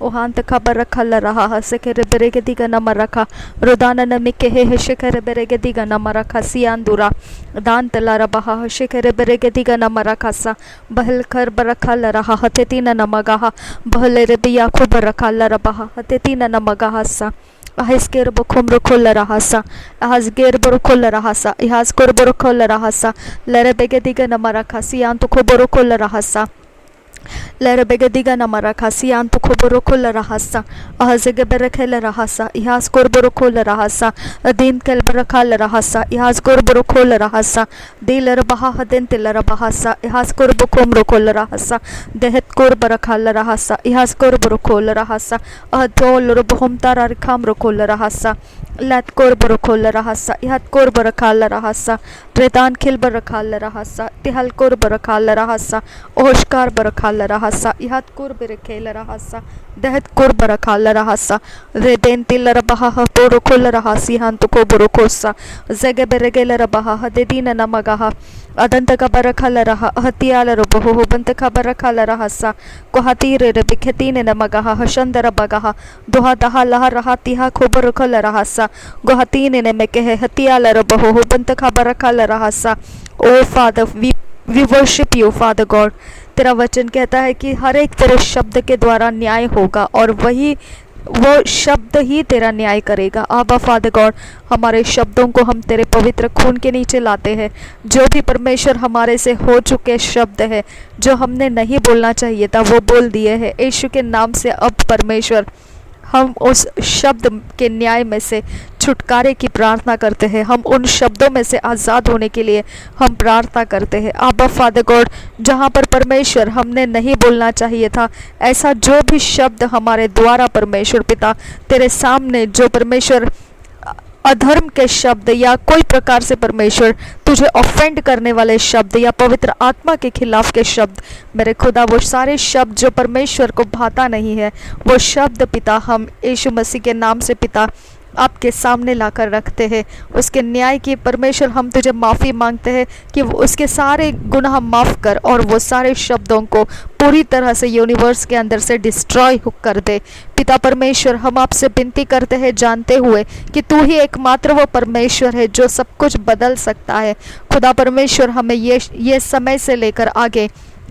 ओहांत खबर खल रहा हसकेर बेरेगे दिगा नम रखा रुदान नमिके हे शिखर बेरेगे दिगा नम रखा सियांदुरा दांत ला रहा शिखर बेरेगे दिगा नम रखा सा बहल कर बरखल रहा हतेती नमगा बहले रे बिया खूब रखल रहा हतेती नमगा सा ahizger bokhom rokol rahasa ahazger borokol rahasa ihazkor borokol rahasa lerebege diga namara khasi antu khoborokol rahasa lerebege diga namara khasi antu khoborokol rahasa ahazege berekhel rahasa ihazkor borokol rahasa din kel berekhal rahasa ihazkor borokol rahasa diler baha hadin tiler bahasa ihazkor bokhom rokol rahasa dehet kor berekhal rahasa ihazkor borokol rahasa adol robohom tarar kham rokol rahasa lat kor borokol rahasa ihat kor berekhal rahasa redan khil berekhal rahasa tihal kor berekhal rahasa oshkar berekhal rahasa ihat kor berekhel rahasa dehet kor berekhal rahasa reden tiler baha borokol rahasi hantu ko borokosa zege beregel baha dedina namagaha अदंत का बरखल रहा हतियाल रोबहो बंत का बरखल रहसा को हतीर रे बिखती ने नमगा हशंदर बगा दोहा दहा लह रहा तिहा खोबर खल रहसा गो हतीन ने में कहे हतियाल रोबहो बंत का बरखल रहसा O father we worship you father God तेरा वचन कहता है कि हर एक तेरे शब्द के द्वारा न्याय होगा और वो शब्द ही तेरा न्याय करेगा। आबा फादर गॉड हमारे शब्दों को हम तेरे पवित्र खून के नीचे लाते हैं। जो भी परमेश्वर हमारे से हो चुके शब्द है जो हमने नहीं बोलना चाहिए था वो बोल दिए हैं यीशु के नाम से। अब परमेश्वर हम उस शब्द के न्याय में से छुटकारे की प्रार्थना करते हैं। हम उन शब्दों में से आज़ाद होने के लिए हम प्रार्थना करते हैं। आबा फादर गॉड जहाँ पर परमेश्वर हमने नहीं बोलना चाहिए था ऐसा जो भी शब्द हमारे द्वारा परमेश्वर पिता तेरे सामने जो परमेश्वर अधर्म के शब्द या कोई प्रकार से परमेश्वर तुझे ऑफेंड करने वाले शब्द या पवित्र आत्मा के खिलाफ के शब्द मेरे खुदा वो सारे शब्द जो परमेश्वर को भाता नहीं है वो शब्द पिता हम यीशु मसीह के नाम से पिता आपके सामने लाकर रखते हैं। उसके न्याय की परमेश्वर हम तुझे माफ़ी मांगते हैं कि वो उसके सारे गुनाह माफ़ कर और वो सारे शब्दों को पूरी तरह से यूनिवर्स के अंदर से डिस्ट्रॉय कर दे। पिता परमेश्वर हम आपसे विनती करते हैं जानते हुए कि तू ही एकमात्र वो परमेश्वर है जो सब कुछ बदल सकता है। खुदा परमेश्वर हमें ये समय से लेकर आगे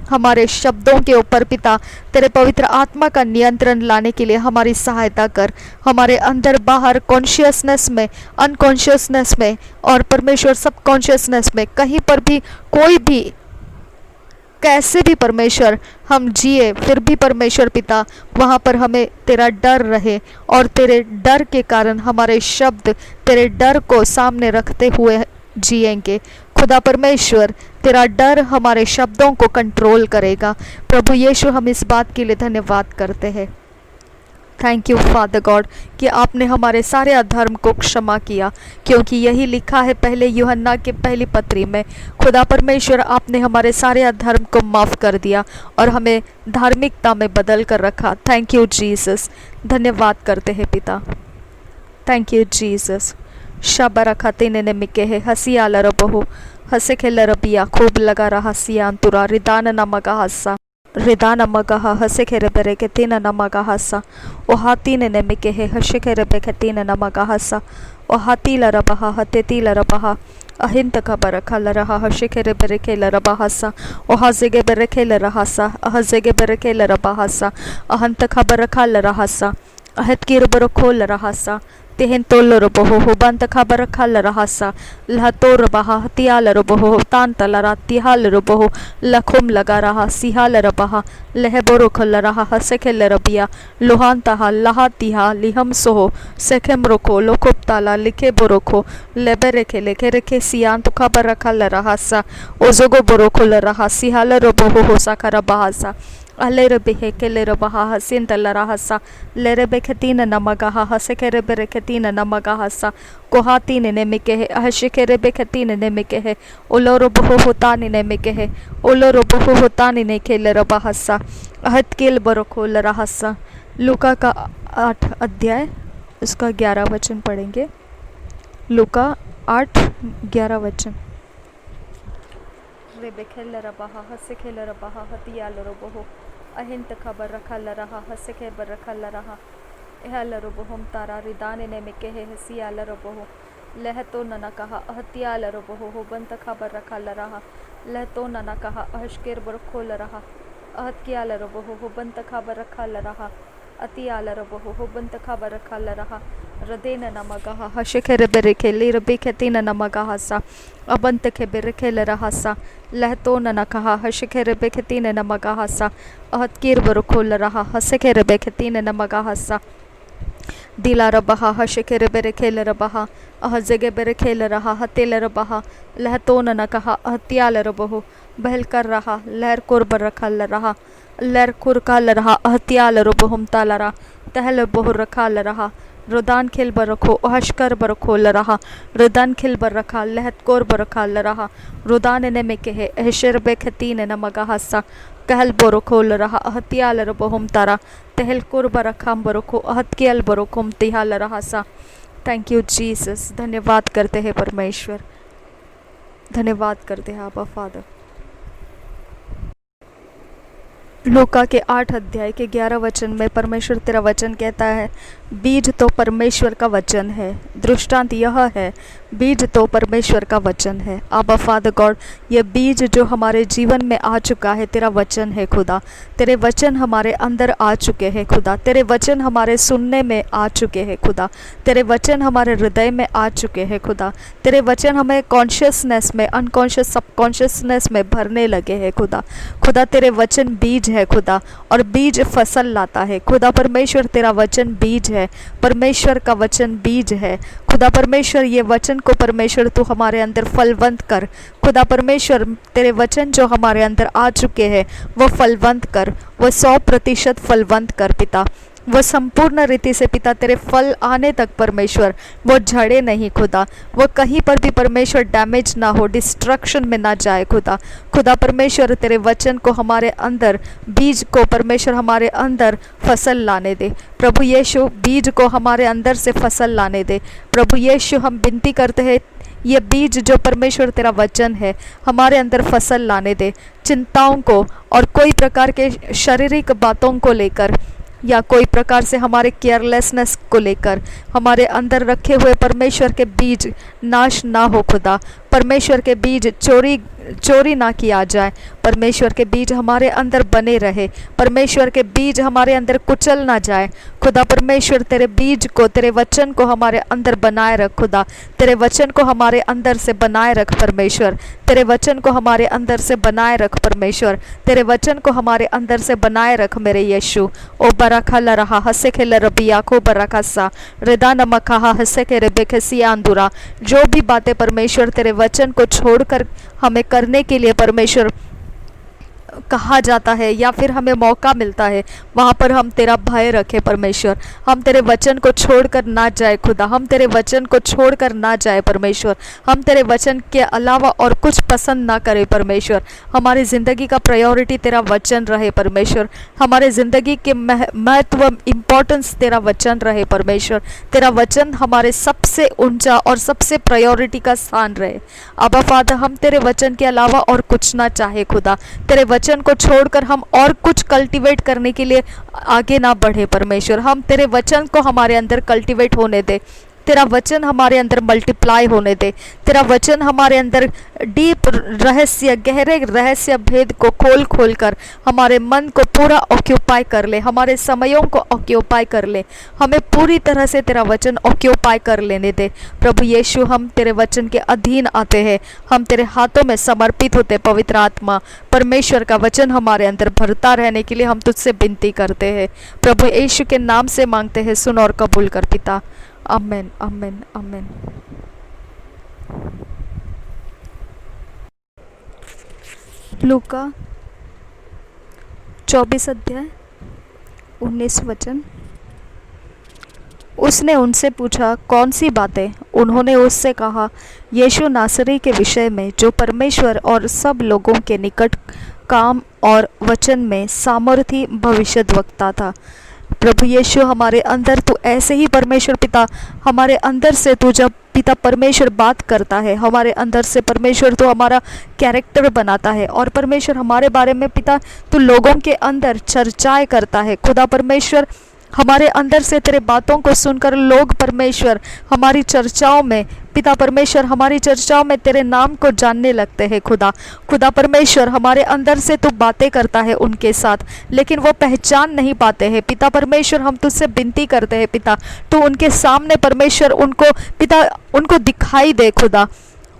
हमारे शब्दों के ऊपर पिता तेरे पवित्र आत्मा का नियंत्रण लाने के लिए हमारी सहायता कर। हमारे अंदर बाहर कॉन्शियसनेस में अनकॉन्शियसनेस में और परमेश्वर सब कॉन्शियसनेस में कहीं पर भी कोई भी कैसे भी परमेश्वर हम जिए फिर भी परमेश्वर पिता वहाँ पर हमें तेरा डर रहे और तेरे डर के कारण हमारे शब्द तेरे डर को सामने रखते हुए जिएंगे। खुदा परमेश्वर तेरा डर हमारे शब्दों को कंट्रोल करेगा। प्रभु यीशु हम इस बात के लिए धन्यवाद करते हैं। थैंक यू फादर गॉड कि आपने हमारे सारे अधर्म को क्षमा किया क्योंकि यही लिखा है पहले यूहन्ना के पहली पत्री में। खुदा परमेश्वर आपने हमारे सारे अधर्म को माफ़ कर दिया और हमें धार्मिकता में बदल कर रखा। Thank you Jesus. धन्यवाद करते हैं पिता। Thank you Jesus. शबरा खाते ने मिके है हसिया लरबहो हसे खेल रबिया खूब लगा रहा सियांतुरा रिदान नमगा हस्सा रिदान मगहा हसे खेरे बेरे के तीन नमगा हस्सा ओ हाथी ने मिके है हसे खेरे बे के तीन नमगा हस्सा ओ हाथी लरबहा हते लरबहा अहिंत खबर खल रहा हसे खेरे बेरे के लरबा हस्सा ओ हजेगे बेरे के लरहसा हजेगे बेरे के लरबा हस्सा अहंत खबर खल रहसा अहत की रुबर खोल रहसा तेहन तोल रोबहो हो बंत खबर खल रहसा लहतोर बहा तियाल रोबहो तान तलरा तिहाल रोबहो लखुम लगा रहा सिहाल रबहा लहबोरो खल रहा हसे खेल रबिया लोहान तहा लहा तिहा लिहम सोहो सेखेम रोको लोकोप ताला लिखे बोरोखो लेबे रेखे लेखे रेखे सियान तो खबर खल रहसा ओजोगो बोरोखो ल रहा सिहाल रोबहो हो साखर बहासा अलेर बेहे केलेर बहा हसिन तलरा हसा लेरे बेखतीन नमगा हसे केरे बेरे खतीन नमगा हसा कोहातीन ने मिके है हसे केरे बेखतीन ने मिके है ओलोरो बहु होतान ने मिके है ओलोरो बहु होतान ने केलेर बहासा अहत केल बरोखोल रहसा। लूका का 8 अध्याय उसका 11 वचन पढ़ेंगे। लूका 8:11 वचन। रेबे खेल रबहा हसे खेल रबहा हतियाल रोबहो अहिंत खबर रखा ल रहा हसे खबर रखा ल रहा एहलरो बहुम तारा रिदाने ने में कहे हसिया लरो बहु लह तो न कहा अहतिया लरो बहु हो बंत खबर रखा ल रहा लह तो न कहा अहशकेर बरखो ल रहा अहत किया लरो बहु हो बंत खबर रखा ल रहा अतिया लरो बहु हो बंत खबर रखा ल रहा रदेन नमगहा हशिखर बेरेखे लीर बेखेतीन नमगहा सा अबंत के बेरेखे ल रहा सा लह तो न कहा हशिखर बेखेतीन नमगहा सा अहत कीर बरखो ल रहा हसिखर बेखेतीन नमगहा सा दिला रबहा हशिखर बेरेखेल रबहा अहजगे बेरेखेल रहा हतेल रबहा लह तो न कहा अहत्याल रबहो बहल कर रहा लहर कुर्ब रखल रहा लहर कुरकाल रहा अहत्याल रबहुम तालरा तहल बहु रखाल रहा रुदान खिल बर रखो अहशकर बर खोल रहा रुदान खिल बर रखा लहत कोर बर रखाल रहा रुदान ने में कहे अहशर बेखतीन न मगाहसा कहल बोरो खोल रहा अहत्याल रबहुम तारा तहल कुर बर रखाम बरखो अहत्याल बरखुम तिहाल रहा सा। Thank you Jesus. धन्यवाद करते हैं परमेश्वर, धन्यवाद करते हैं आबा फादर। लूका के 8 अध्याय के 11 वचन में परमेश्वर तेरा वचन कहता है बीज तो परमेश्वर का वचन है। दृष्टांत यह है बीज तो परमेश्वर का वचन है। आबा फादर गॉड, ये बीज जो हमारे जीवन में आ चुका है तेरा वचन है खुदा। तेरे वचन हमारे अंदर आ चुके हैं खुदा। तेरे वचन हमारे सुनने में आ चुके हैं खुदा। तेरे वचन हमारे हृदय में आ चुके हैं खुदा। तेरे वचन हमें कॉन्शियसनेस में, अनकॉन्शियस, सबकॉन्शियसनेस में भरने लगे हैं खुदा। खुदा तेरे वचन बीज है खुदा, और बीज फसल लाता है खुदा। परमेश्वर तेरा वचन बीज है, परमेश्वर का वचन बीज है खुदा। परमेश्वर ये वचन को परमेश्वर तू हमारे अंदर फलवंत कर खुदा। परमेश्वर तेरे वचन जो हमारे अंदर आ चुके हैं वो फलवंत कर, वो 100% फलवंत कर पिता। वो संपूर्ण रीति से पिता तेरे फल आने तक परमेश्वर वो झड़े नहीं खुदा। वो कहीं पर भी परमेश्वर डैमेज ना हो, डिस्ट्रक्शन में ना जाए खुदा। खुदा परमेश्वर तेरे वचन को हमारे अंदर, बीज को परमेश्वर हमारे अंदर फसल लाने दे प्रभु यीशु। बीज को हमारे अंदर से फसल लाने दे प्रभु यीशु। हम विनती करते हैं ये बीज जो परमेश्वर तेरा वचन है हमारे अंदर फसल लाने दे। चिंताओं को और कोई प्रकार के शारीरिक बातों को लेकर या कोई प्रकार से हमारे केयरलेसनेस को लेकर हमारे अंदर रखे हुए परमेश्वर के बीज नाश ना हो खुदा। परमेश्वर के बीज चोरी ना किया जाए। परमेश्वर के बीज हमारे अंदर बने रहे। परमेश्वर के बीज हमारे अंदर कुचल ना जाए खुदा। परमेश्वर तेरे बीज को, तेरे वचन को हमारे अंदर बनाए रख खुदा। तेरे वचन को हमारे अंदर से बनाए रख परमेश्वर। तेरे वचन को हमारे अंदर से बनाए रख परमेश्वर। तेरे वचन को हमारे अंदर से बनाए रख मेरे यीशु। ओ बरखा ल रहा हसे खेल रबिया को बरखा सा रिदा नमक हसे के रबे खसिया अंदुरा। जो भी बातें परमेश्वर तेरे वचन को छोड़कर हमें करने के लिए परमेश्वर कहा जाता है या फिर हमें मौका मिलता है, वहाँ पर हम तेरा भय रखें परमेश्वर। हम तेरे वचन को छोड़कर ना जाए खुदा। हम तेरे वचन को छोड़कर ना जाए परमेश्वर। हम तेरे वचन के अलावा और कुछ पसंद ना करें परमेश्वर। हमारी ज़िंदगी का प्रायोरिटी तेरा वचन रहे परमेश्वर। हमारे ज़िंदगी के महत्व, इम्पोर्टेंस तेरा वचन रहे परमेश्वर। तेरा वचन हमारे सबसे ऊंचा और सबसे प्रायोरिटी का स्थान रहे। आबा फादर, हम तेरे वचन के अलावा और कुछ ना चाहे खुदा। तेरे वचन को छोड़कर हम और कुछ कल्टीवेट करने के लिए आगे ना बढ़े परमेश्वर। हम तेरे वचन को हमारे अंदर कल्टीवेट होने दे। तेरा वचन हमारे अंदर मल्टीप्लाई होने दे। तेरा वचन हमारे अंदर डीप रहस्य, गहरे रहस्य भेद को खोल कर हमारे मन को पूरा ऑक्यूपाई कर ले। हमारे समयों को ऑक्यूपाई कर ले। हमें पूरी तरह से तेरा वचन ऑक्यूपाई कर लेने दे प्रभु यीशु। हम तेरे वचन के अधीन आते हैं। हम तेरे हाथों में समर्पित होते। पवित्र आत्मा परमेश्वर का वचन हमारे अंदर भरता रहने के लिए हम तुझसे विनती करते हैं प्रभु यीशु के नाम से मांगते हैं। सुन और कबूल कर पिता। आमेन, आमेन, आमेन। लूका 24 अध्याय 19 वचन। उसने उनसे पूछा, कौन सी बातें? उन्होंने उससे कहा, यीशु नासरी के विषय में, जो परमेश्वर और सब लोगों के निकट काम और वचन में सामर्थी भविष्यद्वक्ता था। प्रभु यीशु हमारे अंदर तू ऐसे ही परमेश्वर पिता हमारे अंदर से तू जब पिता परमेश्वर बात करता है, हमारे अंदर से परमेश्वर तो हमारा कैरेक्टर बनाता है, और परमेश्वर हमारे बारे में पिता तो लोगों के अंदर चर्चाएं करता है। खुदा परमेश्वर हमारे अंदर से तेरे बातों को सुनकर लोग परमेश्वर हमारी चर्चाओं में पिता परमेश्वर हमारी चर्चाओं में तेरे नाम को जानने लगते हैं। खुदा परमेश्वर हमारे अंदर से तू बातें करता है उनके साथ, लेकिन वो पहचान नहीं पाते हैं। पिता परमेश्वर हम तुझसे विनती करते हैं पिता, तो उनके सामने परमेश्वर उनको पिता उनको दिखाई दे।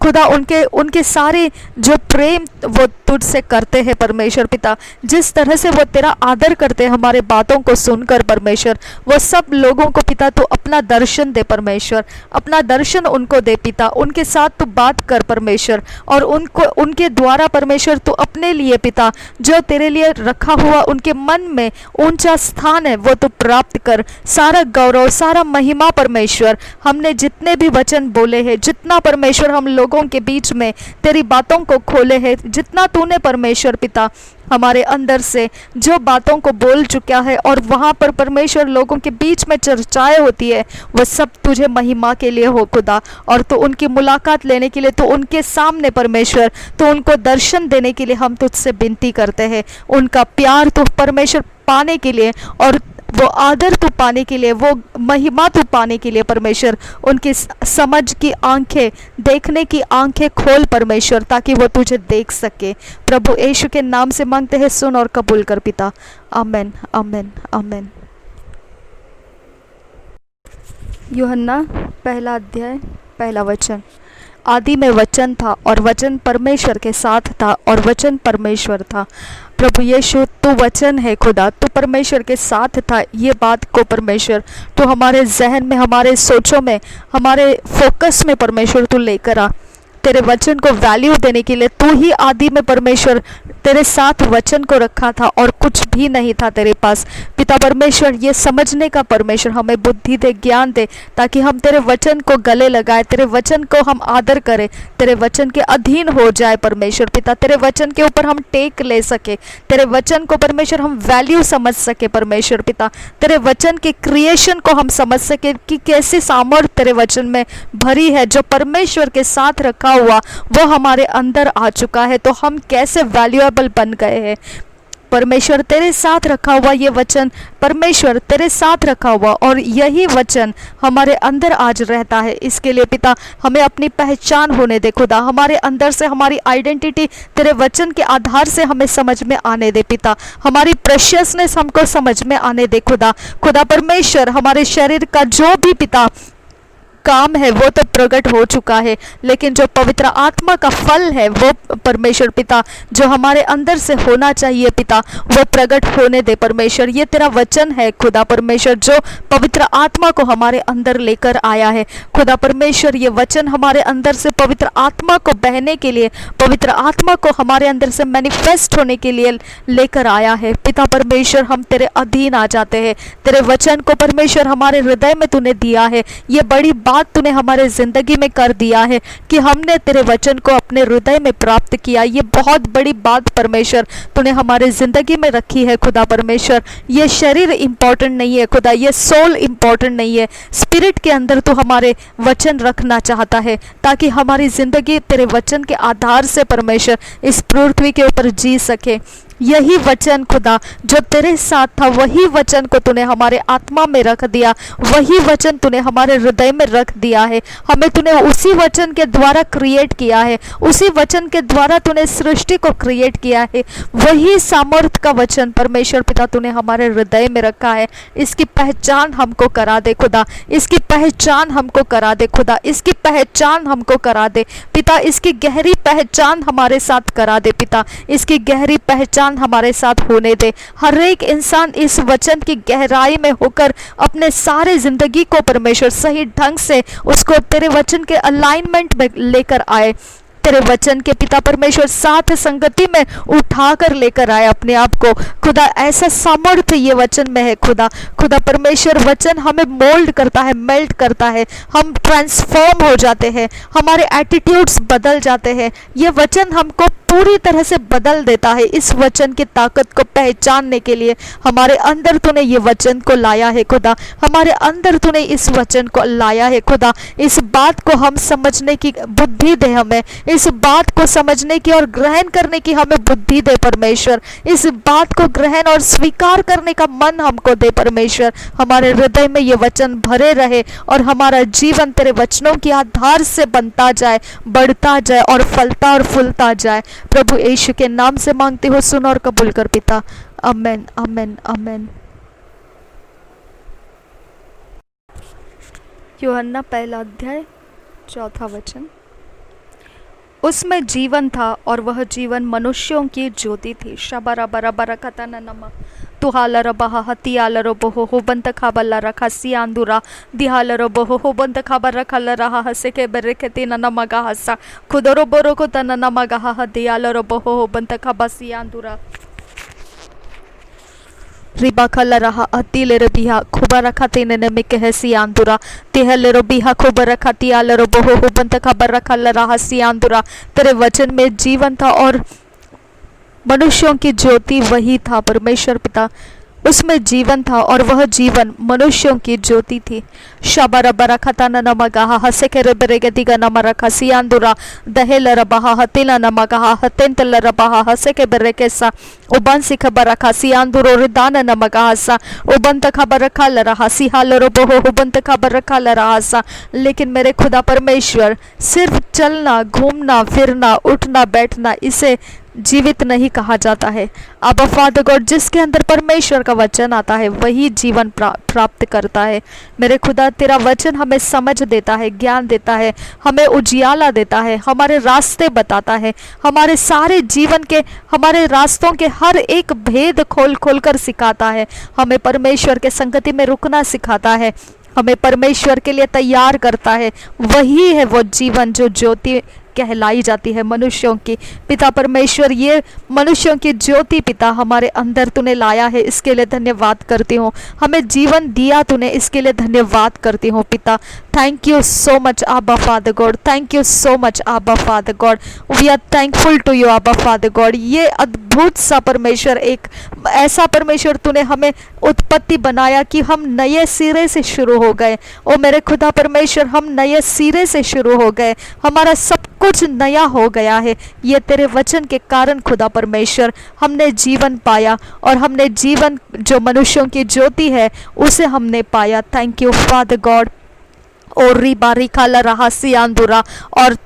खुदा उनके सारे जो प्रेम वो तुझसे करते हैं परमेश्वर पिता, जिस तरह से वो तेरा आदर करते हैं हमारे बातों को सुनकर परमेश्वर, वो सब लोगों को पिता तू अपना दर्शन दे परमेश्वर, अपना दर्शन उनको दे पिता, उनके साथ तू बात कर परमेश्वर, और उनके द्वारा परमेश्वर तू अपने लिए पिता जो तेरे लिए रखा हुआ उनके मन में ऊंचा स्थान है वो तू प्राप्त कर। सारा गौरव सारा महिमा परमेश्वर हमने जितने भी वचन बोले हैं, जितना परमेश्वर हम लोगों के बीच में तेरी बातों को खोले हैं, जितना तूने परमेश्वर पिता हमारे अंदर से जो बातों को बोल चुका है, और वहाँ पर परमेश्वर लोगों के बीच में चर्चाएं होती है, वो सब तुझे महिमा के लिए हो खुदा, और तो उनकी मुलाकात लेने के लिए तो उनके सामने परमेश्वर तो उनको दर्शन देने के लिए हम तुझसे विनती करते हैं। उनका प्यार तो परमेश्वर पाने के लिए, और वो आदर तू पाने के लिए, वो महिमा तू पाने के लिए परमेश्वर उनकी समझ की आंखें, देखने की आंखें खोल परमेश्वर, ताकि वो तुझे देख सके। प्रभु यीशु के नाम से मांगते हैं, सुन और कबूल कर पिता। आमीन आमीन आमीन। यूहन्ना 1 अध्याय 1 वचन। आदि में वचन था और वचन परमेश्वर के साथ था और वचन परमेश्वर था। प्रभु यीशु तू वचन है खुदा, तू परमेश्वर के साथ था। ये बात को परमेश्वर तो हमारे जहन में, हमारे सोचों में, हमारे फोकस में परमेश्वर तू लेकर आ। तेरे वचन को वैल्यू देने के लिए तू ही आदि में परमेश्वर तेरे साथ वचन को रखा था और कुछ भी नहीं था तेरे पास। पिता परमेश्वर ये समझने का परमेश्वर हमें बुद्धि दे, ज्ञान दे, ताकि हम तेरे वचन को गले लगाए, तेरे वचन को हम आदर करें, तेरे वचन के अधीन हो जाए परमेश्वर पिता, तेरे वचन के ऊपर हम टेक ले सके, तेरे वचन को परमेश्वर हम वैल्यू समझ सके परमेश्वर पिता, तेरे वचन के क्रिएशन को हम समझ सके कि कैसी सामर्थ तेरे वचन में भरी है। जो परमेश्वर के साथ रखा हुआ वो हमारे अंदर आ चुका है, तो हम कैसे वैल्यूएबल बन गए हैं। परमेश्वर तेरे साथ रखा हुआ ये वचन, परमेश्वर तेरे साथ रखा हुआ, और यही वचन हमारे अंदर आज रहता है। इसके लिए पिता हमें अपनी पहचान होने दे खुदा, हमारे अंदर से हमारी आइडेंटिटी तेरे वचन के आधार से हमें समझ में आने दे पिता, हमारी प्रेशियसनेस हमको समझ में आने दे खुदा। खुदा परमेश्वर हमारे शरीर का जो भी पिता काम है वो तो प्रकट हो चुका है, लेकिन जो पवित्र आत्मा का फल है वो परमेश्वर पिता जो हमारे अंदर से होना चाहिए पिता, वो प्रकट होने दे परमेश्वर। ये तेरा वचन है खुदा परमेश्वर जो पवित्र आत्मा को हमारे अंदर लेकर आया है खुदा परमेश्वर। ये वचन हमारे अंदर से पवित्र आत्मा को बहने के लिए, पवित्र आत्मा को हमारे अंदर से मैनिफेस्ट होने के लिए लेकर आया है पिता परमेश्वर। हम तेरे अधीन आ जाते हैं, तेरे वचन को परमेश्वर हमारे हृदय में तूने दिया है। ये बड़ी बात तूने हमारे जिंदगी में कर दिया है कि हमने तेरे वचन को अपने हृदय में प्राप्त किया। ये बहुत बड़ी बात परमेश्वर तूने हमारे जिंदगी में रखी है खुदा परमेश्वर। ये शरीर इंपॉर्टेंट नहीं है खुदा, ये सोल इंपॉर्टेंट नहीं है, स्पिरिट के अंदर तू हमारे वचन रखना चाहता है ताकि हमारी जिंदगी तेरे वचन के आधार से परमेश्वर इस पृथ्वी के ऊपर जी सके। यही वचन खुदा जो तेरे साथ था, वही वचन को तूने हमारे आत्मा में रख दिया, वही वचन तूने हमारे हृदय में रख दिया है। हमें तूने उसी वचन के द्वारा क्रिएट किया है, उसी वचन के द्वारा तूने सृष्टि को क्रिएट किया है। वही सामर्थ का वचन परमेश्वर पिता तूने हमारे हृदय में रखा है। इसकी पहचान हमको करा दे खुदा, इसकी पहचान हमको करा दे खुदा, इसकी पहचान हमको करा दे पिता, इसकी गहरी पहचान हमारे साथ करा दे पिता, इसकी गहरी पहचान हमारे साथ होने दे। हर एक इंसान इस वचन की गहराई में होकर अपने सारे जिंदगी को परमेश्वर सही ढंग से उसको तेरे वचन के अलाइनमेंट में लेकर आए। तेरे वचन के पिता परमेश्वर साथ संगति में उठाकर लेकर आए अपने आप को खुदा। ऐसा सामर्थ्य ये वचन में है खुदा। खुदा परमेश्वर वचन हमें मोल्ड करता है, मेल्ट करता है, हम ट्रांसफॉर्म हो जाते हैं, हमारे एटीट्यूड्स बदल जाते हैं। ये वचन हमको पूरी तरह से बदल देता है। इस वचन की ताकत को पहचानने के लिए हमारे अंदर तूने ये वचन को लाया है खुदा, हमारे अंदर तूने इस वचन को लाया है खुदा। इस बात को हम समझने की बुद्धि दे हमें, इस बात को समझने की और ग्रहण करने की हमें बुद्धि दे परमेश्वर। इस बात को ग्रहण और स्वीकार करने का मन हमको दे परमेश्वर। हमारे हृदय में ये वचन भरे रहे और हमारा जीवन तेरे वचनों के आधार से बनता जाए, बढ़ता जाए और फलता और फूलता जाए। प्रभु यीशु के नाम से मांगते हो, सुन और कबूल कर पिता। आमेन, आमेन, आमेन। यूहन्ना पहला अध्याय 4 वचन। उसमें जीवन था और वह जीवन मनुष्यों की ज्योति थी। शबरा बरा बरा कतना नमा तुहालर बहा हतियालर बोहो हो बंत खाबल्ला रखा सियांदुरा दिहालर बोहो हो बंत खाबर रखल रहा हसे के बरे के तीन नमगा हसा खुदरो बोरो को तना नमगा हदियालर बोहो हो बंत खाबा सियांदुरा रिबा खल रहा अतिले रबिहा खुबा रखा तीन ने कह सियांदुरा तिहले रबिहा खुबा रखा तियालर बोहो हो बंत खाबर रखल रहा सियांदुरा। तेरे वचन में जीवन था और मनुष्यों की ज्योति वही था परमेश्वर पिता। उसमें जीवन था और वह जीवन मनुष्यों की ज्योति थी। शबर बरा खताना नमगा हसे के रबरेगे दिगा नमरखा सियांदुरा दहेल रबहा हतिला नमगा हतेंतल रबहा हसे के बरेके सा उबन सिख बरखा सियांदुरो रिदान नमगा हसा उबंत खबर रखा लरहा सिहाल रोबो उबंत खबर रखा लरहा सा। लेकिन मेरे खुदा परमेश्वर, सिर्फ चलना, घूमना, फिरना, उठना, बैठना इसे जीवित नहीं कहा जाता है। अब फादर गॉड, जिसके अंदर परमेश्वर का वचन आता है वही जीवन प्राप्त करता है। मेरे खुदा, तेरा वचन हमें समझ देता है, ज्ञान देता है, हमें उजियाला देता है, हमारे रास्ते बताता है, हमारे सारे जीवन के, हमारे रास्तों के हर एक भेद खोल खोल कर सिखाता है, हमें परमेश्वर के संगति में रुकना सिखाता है, हमें परमेश्वर के लिए तैयार करता है। वही है वो जीवन जो ज्योति कहलाई जाती है मनुष्यों की। पिता परमेश्वर, ये मनुष्यों की ज्योति पिता हमारे अंदर तूने लाया है, इसके लिए धन्यवाद करती हूँ। हमें जीवन दिया तूने, इसके लिए धन्यवाद करती हूँ पिता। थैंक यू सो मच आबा father God, thank you so much आबा father God. We are thankful to you आबा फादर गॉड। ये अद्भुत सा परमेश्वर, एक ऐसा परमेश्वर तूने हमें उत्पत्ति बनाया कि हम नए सिरे से शुरू हो गए। ओ मेरे खुदा परमेश्वर, हम नए सिरे से शुरू हो गए, हमारा सब कुछ नया हो गया है। ये तेरे वचन के कारण खुदा परमेश्वर हमने जीवन पाया और हमने जीवन जो मनुष्यों की ज्योति है उसे हमने पाया। Thank you father God. और रिबारी खाला रहा सियांदुरा, और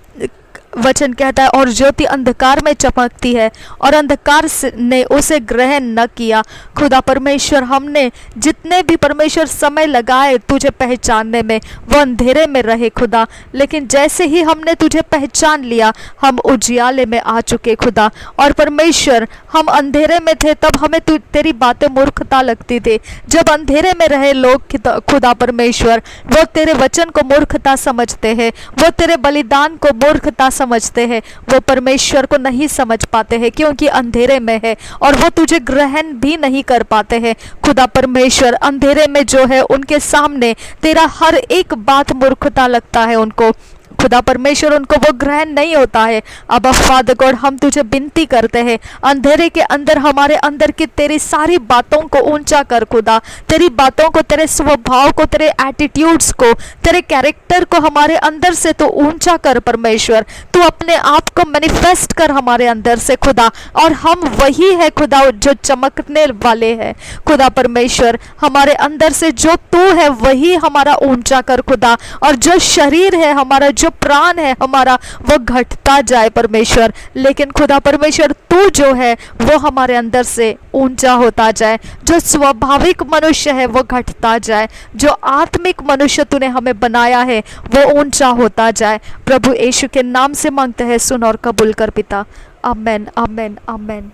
वचन कहता है और ज्योति अंधकार में चमकती है और अंधकार ने उसे ग्रहण न किया। खुदा परमेश्वर, हमने जितने भी परमेश्वर समय लगाए तुझे पहचानने में, वो अंधेरे में रहे खुदा, लेकिन जैसे ही हमने तुझे पहचान लिया हम उजियाले में आ चुके खुदा। और परमेश्वर, हम अंधेरे में थे तब हमें तेरी बातें मूर्खता लगती थी। जब अंधेरे में रहे लोग खुदा परमेश्वर, वो तेरे वचन को मूर्खता समझते हैं, वो तेरे बलिदान को मूर्खता समझते हैं, वो परमेश्वर को नहीं समझ पाते हैं क्योंकि अंधेरे में है, और वो तुझे ग्रहण भी नहीं कर पाते हैं। खुदा परमेश्वर, अंधेरे में जो है उनके सामने तेरा हर एक बात मूर्खता लगता है उनको। खुदा परमेश्वर, उनको वो ग्रहण नहीं होता है। अब फादर गॉड, हम तुझे विनती करते हैं, अंधेरे के अंदर हमारे अंदर की तेरी सारी बातों को ऊंचा कर खुदा, तेरी बातों को, तेरे स्वभाव को, तेरे एटीट्यूड्स को, तेरे कैरेक्टर को हमारे अंदर से तो ऊंचा कर परमेश्वर। तू अपने आप को मैनिफेस्ट कर हमारे अंदर से खुदा, और हम वही है खुदा जो चमकने वाले हैं। खुदा परमेश्वर, हमारे अंदर से जो तू है वही हमारा ऊंचा कर खुदा, और जो शरीर है हमारा, जो प्राण है हमारा, वो घटता जाए परमेश्वर, लेकिन खुदा परमेश्वर तू जो है वो हमारे अंदर से ऊंचा होता जाए। जो स्वाभाविक मनुष्य है वो घटता जाए, जो आत्मिक मनुष्य तूने हमें बनाया है वो ऊंचा होता जाए। प्रभु यीशु के नाम से मांगते हैं, सुन और कबूल कर पिता। आमेन, आमेन, आमेन।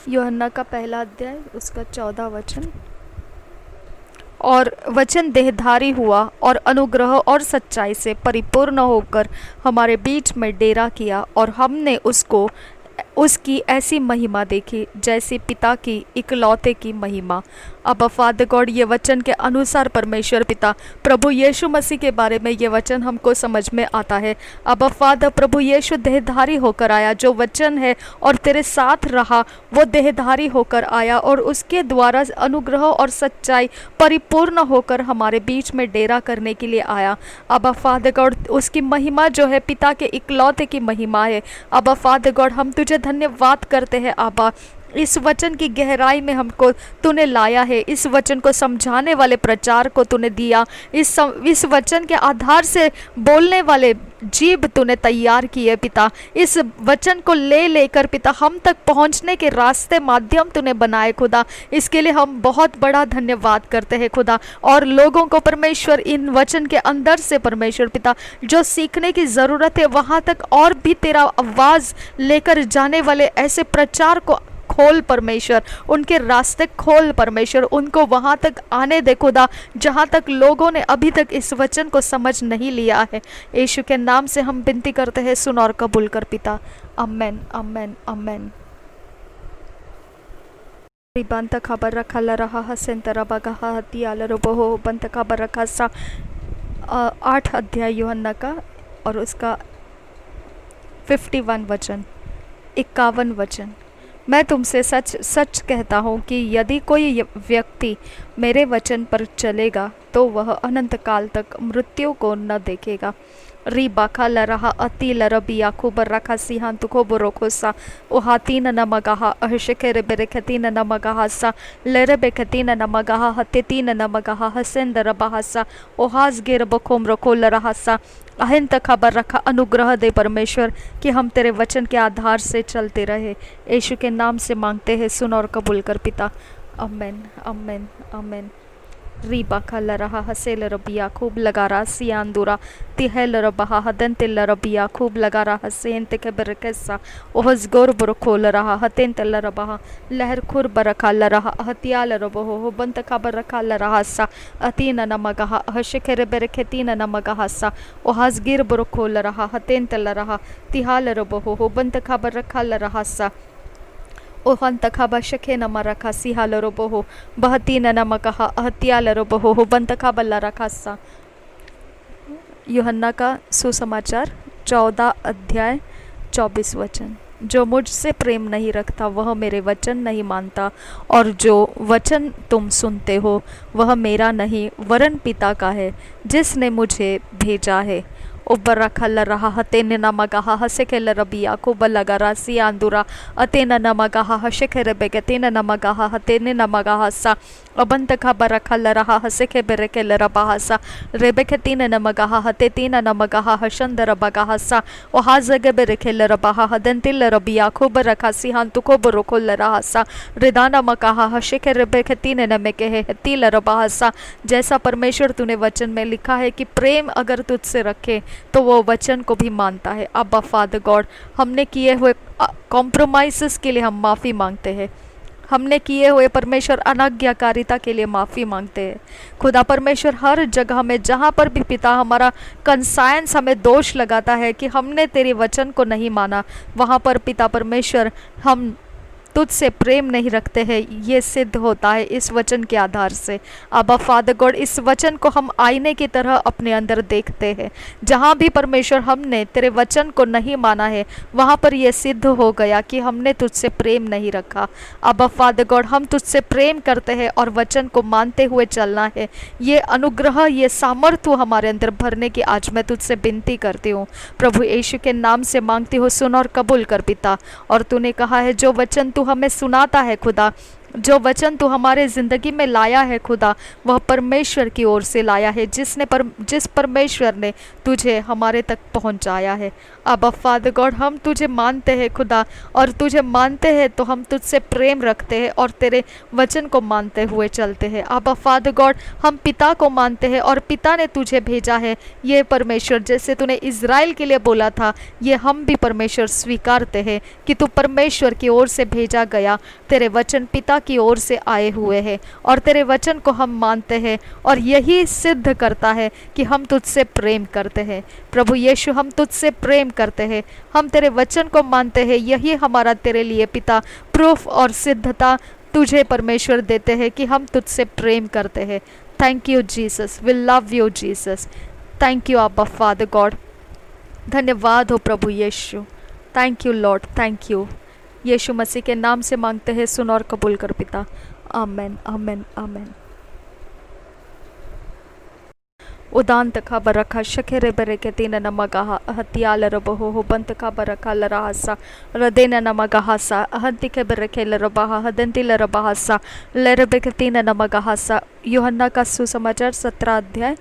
यूहन्ना का पहला अध्याय उसका 14 वचन। और वचन देहधारी हुआ और अनुग्रह और सच्चाई से परिपूर्ण होकर हमारे बीच में डेरा किया, और हमने उसको उसकी ऐसी महिमा देखी जैसी पिता की इकलौते की महिमा। अब फादर गॉड, ये वचन के अनुसार परमेश्वर पिता प्रभु यीशु मसीह के बारे में ये वचन हमको समझ में आता है। अब फादर, प्रभु यीशु देहधारी होकर आया, जो वचन है और तेरे साथ रहा वो देहधारी होकर आया और उसके द्वारा अनुग्रह और सच्चाई परिपूर्ण होकर हमारे बीच में डेरा करने के लिए आया। अब फादर गॉड, उसकी महिमा जो है पिता के इकलौते की महिमा है। अब फादर गॉड, हम तुझे धन्यवाद करते हैं आबा, इस वचन की गहराई में हमको तूने लाया है, इस वचन को समझाने वाले प्रचार को तूने दिया, इस वचन के आधार से बोलने वाले जीभ तूने तैयार किए पिता। इस वचन को ले लेकर पिता हम तक पहुंचने के रास्ते माध्यम तूने बनाए खुदा, इसके लिए हम बहुत बड़ा धन्यवाद करते हैं खुदा। और लोगों को परमेश्वर इन वचन के अंदर से परमेश्वर पिता जो सीखने की ज़रूरत है वहाँ तक और भी तेरा आवाज़ लेकर जाने वाले ऐसे प्रचार को खोल परमेश्वर, उनके रास्ते खोल परमेश्वर, उनको वहाँ तक आने दे खुदा जहाँ तक लोगों ने अभी तक इस वचन को समझ नहीं लिया है। यीशु के नाम से हम विनती करते हैं, सुन और कबूल कर पिता। आमेन आमेन आमेन। बंत खबर रखा ल रहा हसेंतरा बगा हती आल रोबो बंत खबर रखा सा 8 अध्याय यूहन्ना का और उसका 51 वचन 51 वचन। मैं तुमसे सच सच कहता हूँ कि यदि कोई व्यक्ति मेरे वचन पर चलेगा तो वह अनंत काल तक मृत्यु को न देखेगा। री बाखा ल रहा अति लरबी याकूबर रखा सिहान तुको बुरोखोसा ओहातीन नमगाहा अहशकेरे बेरेखतीन नमगाहा सा लेरे बेखतीन नमगाहा हतेतीन नमगाहा हसेंदर बहासा ओहाज गिर बखोम रखो ल रहा सा अहिंत खबर रखा। अनुग्रह दे परमेश्वर कि हम तेरे वचन के आधार से चलते रहे। यीशु के नाम से मांगते हैं, सुन और कबूल कर पिता। आमेन आमेन आमेन। रीबा खल रहा हसेल रबिया खूब लगा रहा सियानदूरा तिहेल रबहा हदन तिल रबिया खूब लगा रहा हसेन तिके बरकसा ओहज गोर बुरखोल रहा हतेन तिल रबहा लहर खुर बरखा ल रहा हतियाल रबहो बंत खबर रखा ल रहा सा अतीन नमगहा हशिखर बरखतीन नमगहा सा ओहज गिर बुरखोल रहा हतेन तिल रहा तिहाल रबहो बंत खबर रखा ल रहा सा ओहन तखा शखे नम रखा सिहाल रोबो बहतीन नम कहा अहत्याल रोबो बंतखा बल्ला रखा सा। यूहन्ना का सुसमाचार 14 अध्याय 24 वचन। जो मुझसे प्रेम नहीं रखता वह मेरे वचन नहीं मानता, और जो वचन तुम सुनते हो वह मेरा नहीं वरन पिता का है जिसने मुझे भेजा है। उबर रखा ल रहा हतेन नमगहा हसेखेल रबिया खूब लगा रासी आंदुरा अतेन नमगहा हशेखेर बेगतेन नमगहा हतेन नमगहा सा अबंत खबर रखा ल रहा हसेखे बेरेकेल रबहा सा रेबेखेतीन नमगहा हतेतीन नमगहा हशंदर बगहा सा ओहाजगे बेरेकेल रबहा हदंतिल रबिया खूब रखा सिहान तुको बुरुकुल रहा सा रिदाना मकहा हशेखेर बेखेतीन नमके हतील रबहा सा। जैसा परमेश्वर तूने वचन में लिखा है कि प्रेम अगर तुझसे रखे तो वो वचन को भी मानता है। अब्बा फादर गॉड, हमने किए हुए कॉम्प्रोमाइज़ के लिए हम माफ़ी मांगते हैं, हमने किए हुए परमेश्वर अनाज्ञाकारिता के लिए माफ़ी मांगते हैं। खुदा परमेश्वर हर जगह में जहाँ पर भी पिता हमारा कंसायंस हमें दोष लगाता है कि हमने तेरे वचन को नहीं माना, वहाँ पर पिता परमेश्वर हम तुझसे प्रेम नहीं रखते हैं, ये सिद्ध होता है इस वचन के आधार से। अब्बा फादर गॉड, इस वचन को हम आईने की तरह अपने अंदर देखते हैं। जहाँ भी परमेश्वर हमने तेरे वचन को नहीं माना है वहाँ पर यह सिद्ध हो गया कि हमने तुझसे प्रेम नहीं रखा। अब्बा फादर गॉड, हम तुझसे प्रेम करते हैं और वचन को मानते हुए चलना है। ये अनुग्रह, ये सामर्थ्य हमारे अंदर भरने की आज मैं तुझसे विनती करती हूँ। प्रभु यीशु के नाम से मांगती हूँ, सुन और कबूल कर पिता। और तूने कहा है जो वचन तू हमें सुनाता है खुदा, जो वचन तू हमारे ज़िंदगी में लाया है खुदा, वह परमेश्वर की ओर से लाया है, जिस परमेश्वर ने तुझे हमारे तक पहुंचाया है। अब फादर गॉड, हम तुझे मानते हैं खुदा, और तुझे मानते हैं तो हम तुझसे प्रेम रखते हैं और तेरे वचन को मानते हुए चलते हैं। अब फादर गॉड, हम पिता को मानते हैं और पिता ने तुझे भेजा है। ये परमेश्वर, जैसे तूने इज़राइल के लिए बोला था, ये हम भी परमेश्वर स्वीकारते हैं कि तू परमेश्वर की ओर से भेजा गया तेरे वचन पिता की ओर से आए हुए हैं और तेरे वचन को हम मानते हैं, और यही सिद्ध करता है कि हम तुझसे प्रेम करते हैं। प्रभु यीशु, हम तुझसे प्रेम करते हैं, हम तेरे वचन को मानते हैं। यही हमारा तेरे लिए पिता प्रूफ और सिद्धता तुझे परमेश्वर देते हैं कि हम तुझसे प्रेम करते हैं। Thank you Jesus, we love you Jesus. Thank you अब्बा फादर गॉड। धन्यवाद हो प्रभु यीशु। Thank you Lord, thank you. यीशु मसीह के नाम से मांगते हैं, सुन और कबूल कर पिता। आमेन, आमेन, आमेन। उदांत का बरखा शखेरे बरे के तीन नमगहा हत्याल रबहो बंत का बरखा लरासा रदेन नमगहासा हंति के बरखे लरबहा हदंति लरबहासा लरबे के तीन नमगहासा। यूहन्ना का सुसमाचार 17 अध्याय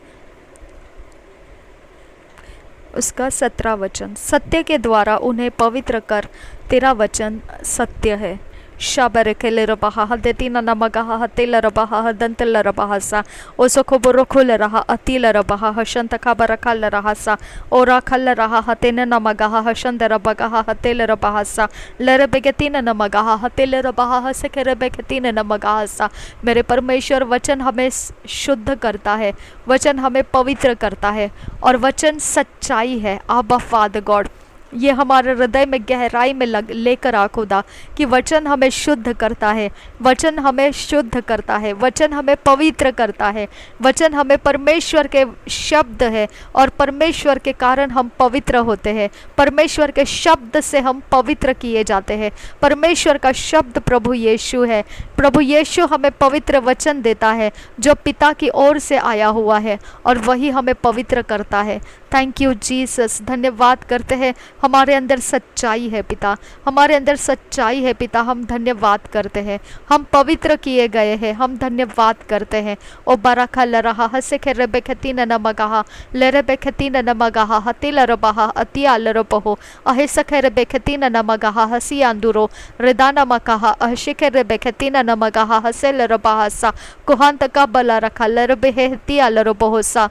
उसका 17 वचन। सत्य के द्वारा उन्हें पवित्र कर, तेरा वचन सत्य है। शाबर के लरबहा हदेतीन नमगहा हतेल रबहा हदंत लरबहासा ओसको बोरोखुल रहा अतिल रबहा हशंत का बरखा लरहासा ओरा खल रहा हतेन नमगहा हशंद रबगहा हतेल रबहासा लरबेगतीन नमगहा हतेल रबहा हसके रबेगतीन नमगहासा। मेरे परमेश्वर, वचन हमें शुद्ध करता है, वचन हमें पवित्र करता है, और वचन सच्चाई है। आबा फादर गॉड, ये हमारे हृदय में गहराई में लेकर आ खुदा कि वचन हमें शुद्ध करता है, वचन हमें शुद्ध करता है, वचन हमें पवित्र करता है। वचन हमें परमेश्वर के शब्द है, और परमेश्वर के कारण हम पवित्र होते हैं। परमेश्वर के शब्द से हम पवित्र किए जाते हैं। परमेश्वर का शब्द प्रभु यीशु है। प्रभु यीशु हमें पवित्र वचन देता है जो पिता की ओर से आया हुआ है, और वही हमें पवित्र करता है। Thank you Jesus. धन्यवाद करते हैं, हमारे अंदर सच्चाई है पिता, हमारे अंदर सच्चाई है पिता। हम धन्यवाद करते हैं, हम पवित्र किए गए हैं, हम धन्यवाद करते हैं। ओ बरखा लरहा हसे खे रबे खतीन नमगहा लरबे खतीन नमगहा हतिल रबहा अतिया लरबहो अहे सखे रबे खतीन नमगहा हसी अंदुरो रिदाना मकहा अहशिखे रबे खतीन नमगहा हसे लरबहा सा कुहांत का बला रखा लरबे हतिया लरबहो सा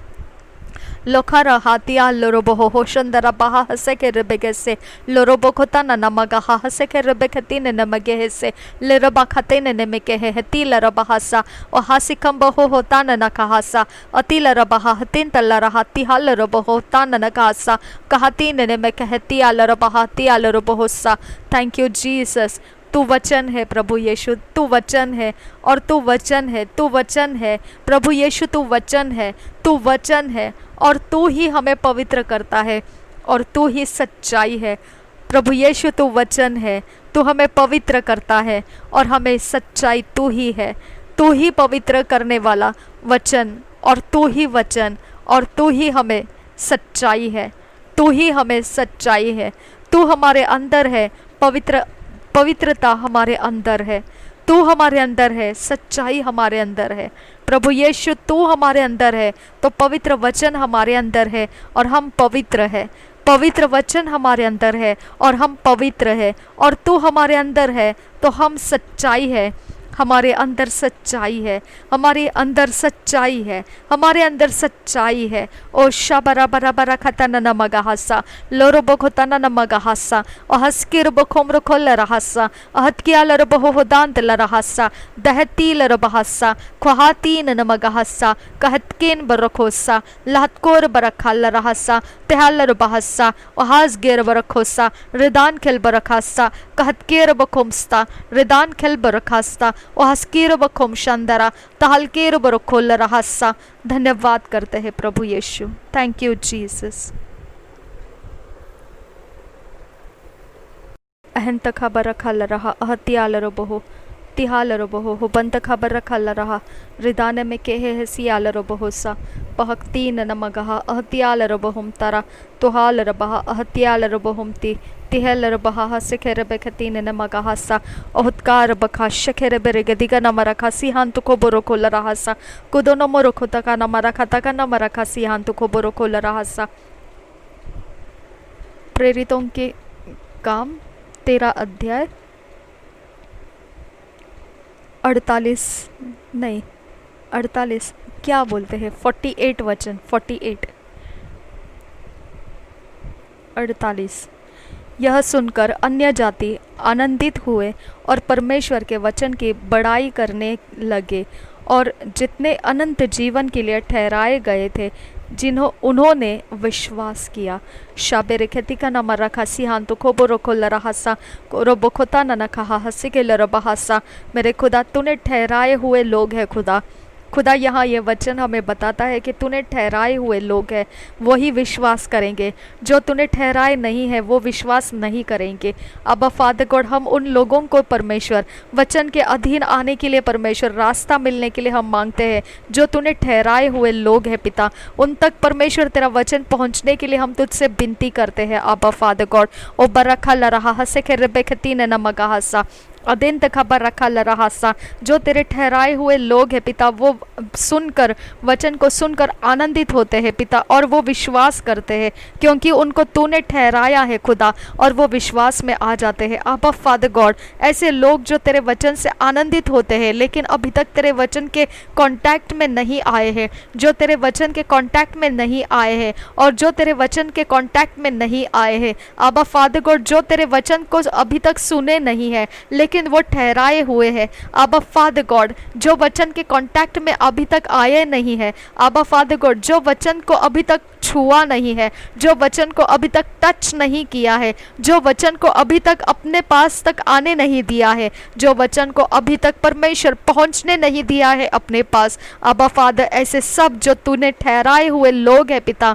लोखारा हातिया लोरोबो होशंदरा बहा हसे के रबेगे से लोरोबो खोता न नमगहा हसे के रबेगे तीन नमगे से लेरबा खते न नमके है ती लरबहासा और हासिकम बहो होता न कहासा अति लरबहा हतिन तलरा हाति हाल रबो होता न कहासा कहती न में कहती आलरबहा ती आलरबोसा। Thank you Jesus. तू वचन है प्रभु यीशु, तू वचन है, और तू वचन है, तू वचन है प्रभु यीशु, तू वचन है, तू वचन है, और तू ही हमें पवित्र करता है, और तू ही सच्चाई है। प्रभु यीशु, तू वचन है, तू हमें पवित्र करता है, और हमें सच्चाई तू ही है। तू ही पवित्र करने वाला वचन, और तू ही वचन, और तू ही हमें सच्चाई है, तू ही हमें सच्चाई है। तू हमारे अंदर है, पवित्रता हमारे अंदर है, तू हमारे अंदर है, सच्चाई हमारे अंदर है। प्रभु यीशु, तू हमारे अंदर है तो पवित्र वचन हमारे अंदर है और हम पवित्र है। पवित्र वचन हमारे अंदर है और हम पवित्र है, और तू हमारे अंदर है तो हम सच्चाई है। हमारे अंदर सच्चाई है, हमारे अंदर सच्चाई है, हमारे अंदर सच्चाई है। ओ शाबरा बरा बरा खतना न मगाहसा लोरो बखोतना न मगाहसा ओ हस्किर बखोमर खोल रहसा अहतकियाल रबहो होदांत ल रहसा दहतील रबहसा ख्वातीन न मगाहसा कहतकेन बरखोसा लहतकोर बरखाल रहसा तेहाल रबहसा ओ हाजगेर बरखोसा रिदान खेल बरखासा कहतकेर बखोमस्ता रिदान खेल बरखास्ता ओ हस्कीर बखोम शंदरा तहलकेर बरखोल रहसा। धन्यवाद करते हैं प्रभु यीशु। Thank you Jesus. अहंत खबर खल रहा अहत्याल रबहो तिहाल रबहो हो बंत खबर खल रहा रिदान में के है सियाल रबहो सा पहक्तीन नमगहा अहत्याल रबहुम तरा तुहाल रबहा अहत्याल रबहुम ती तिहल रबहा सिखेर बेखतीन नमगहा सा अहत्कार बखा शखेर बेरेगदिगा नमरखा सिहांतु को बोरो खोल रहा सा कुदो नमो खोतका नमरखा तका नमरखा सिहांतु को बोरो खोल रहा सा। प्रेरितों के काम 13 अध्याय 48 क्या बोलते हैं 48 वचन 48 यह सुनकर अन्य जाति आनंदित हुए और परमेश्वर के वचन की बड़ाई करने लगे, और जितने अनंत जीवन के लिए ठहराए गए थे उन्होंने विश्वास किया। शाबेरे खेती का नाम रखा सिहान तो खोबो रोको लरहासा रोबो खोता न कहा हंसी के लरबहासा। मेरे खुदा तूने ठहराए हुए लोग हैं खुदा यहाँ ये वचन हमें बताता है कि तूने ठहराए हुए लोग हैं वही विश्वास करेंगे, जो तूने ठहराए नहीं है वो विश्वास नहीं करेंगे। अब फादर गॉड, हम उन लोगों को परमेश्वर वचन के अधीन आने के लिए परमेश्वर रास्ता मिलने के लिए हम मांगते हैं। जो तूने ठहराए हुए लोग हैं पिता, उन तक परमेश्वर तेरा वचन पहुँचने के लिए हम तुझसे विनती करते हैं। अब फादर गॉड ओ बरखा लरहा हसे खे रेबेखती ने नमगासा अदेंत खबर रखा लरहासा। जो तेरे ठहराए हुए लोग हैं पिता, वो सुनकर वचन को सुनकर आनंदित होते हैं पिता, और वो विश्वास करते हैं क्योंकि उनको तूने ठहराया है खुदा, और वो विश्वास में आ जाते हैं। अब फादर गॉड, ऐसे लोग जो तेरे वचन से आनंदित होते हैं लेकिन अभी तक तेरे वचन के कांटेक्ट में नहीं आए हैं, जो तेरे वचन के कांटेक्ट में नहीं आए हैं, और जो तेरे वचन के कांटेक्ट में नहीं आए हैं अब फादर गॉड, जो तेरे वचन को अभी तक सुने नहीं है लेकिन वो ठहराए हुए हैं। अब फादर गॉड, जो वचन के कांटेक्ट में अभी तक आए नहीं है, अब फादर गॉड, जो वचन को अभी तक छुआ नहीं है, जो वचन को अभी तक टच नहीं किया है, जो वचन को अभी तक अपने पास तक आने नहीं दिया है, जो वचन को अभी तक परमेश्वर पहुंचने नहीं दिया है अपने पास, अब फादर ऐसे सब जो तूने ठहराए हुए लोग हैं पिता,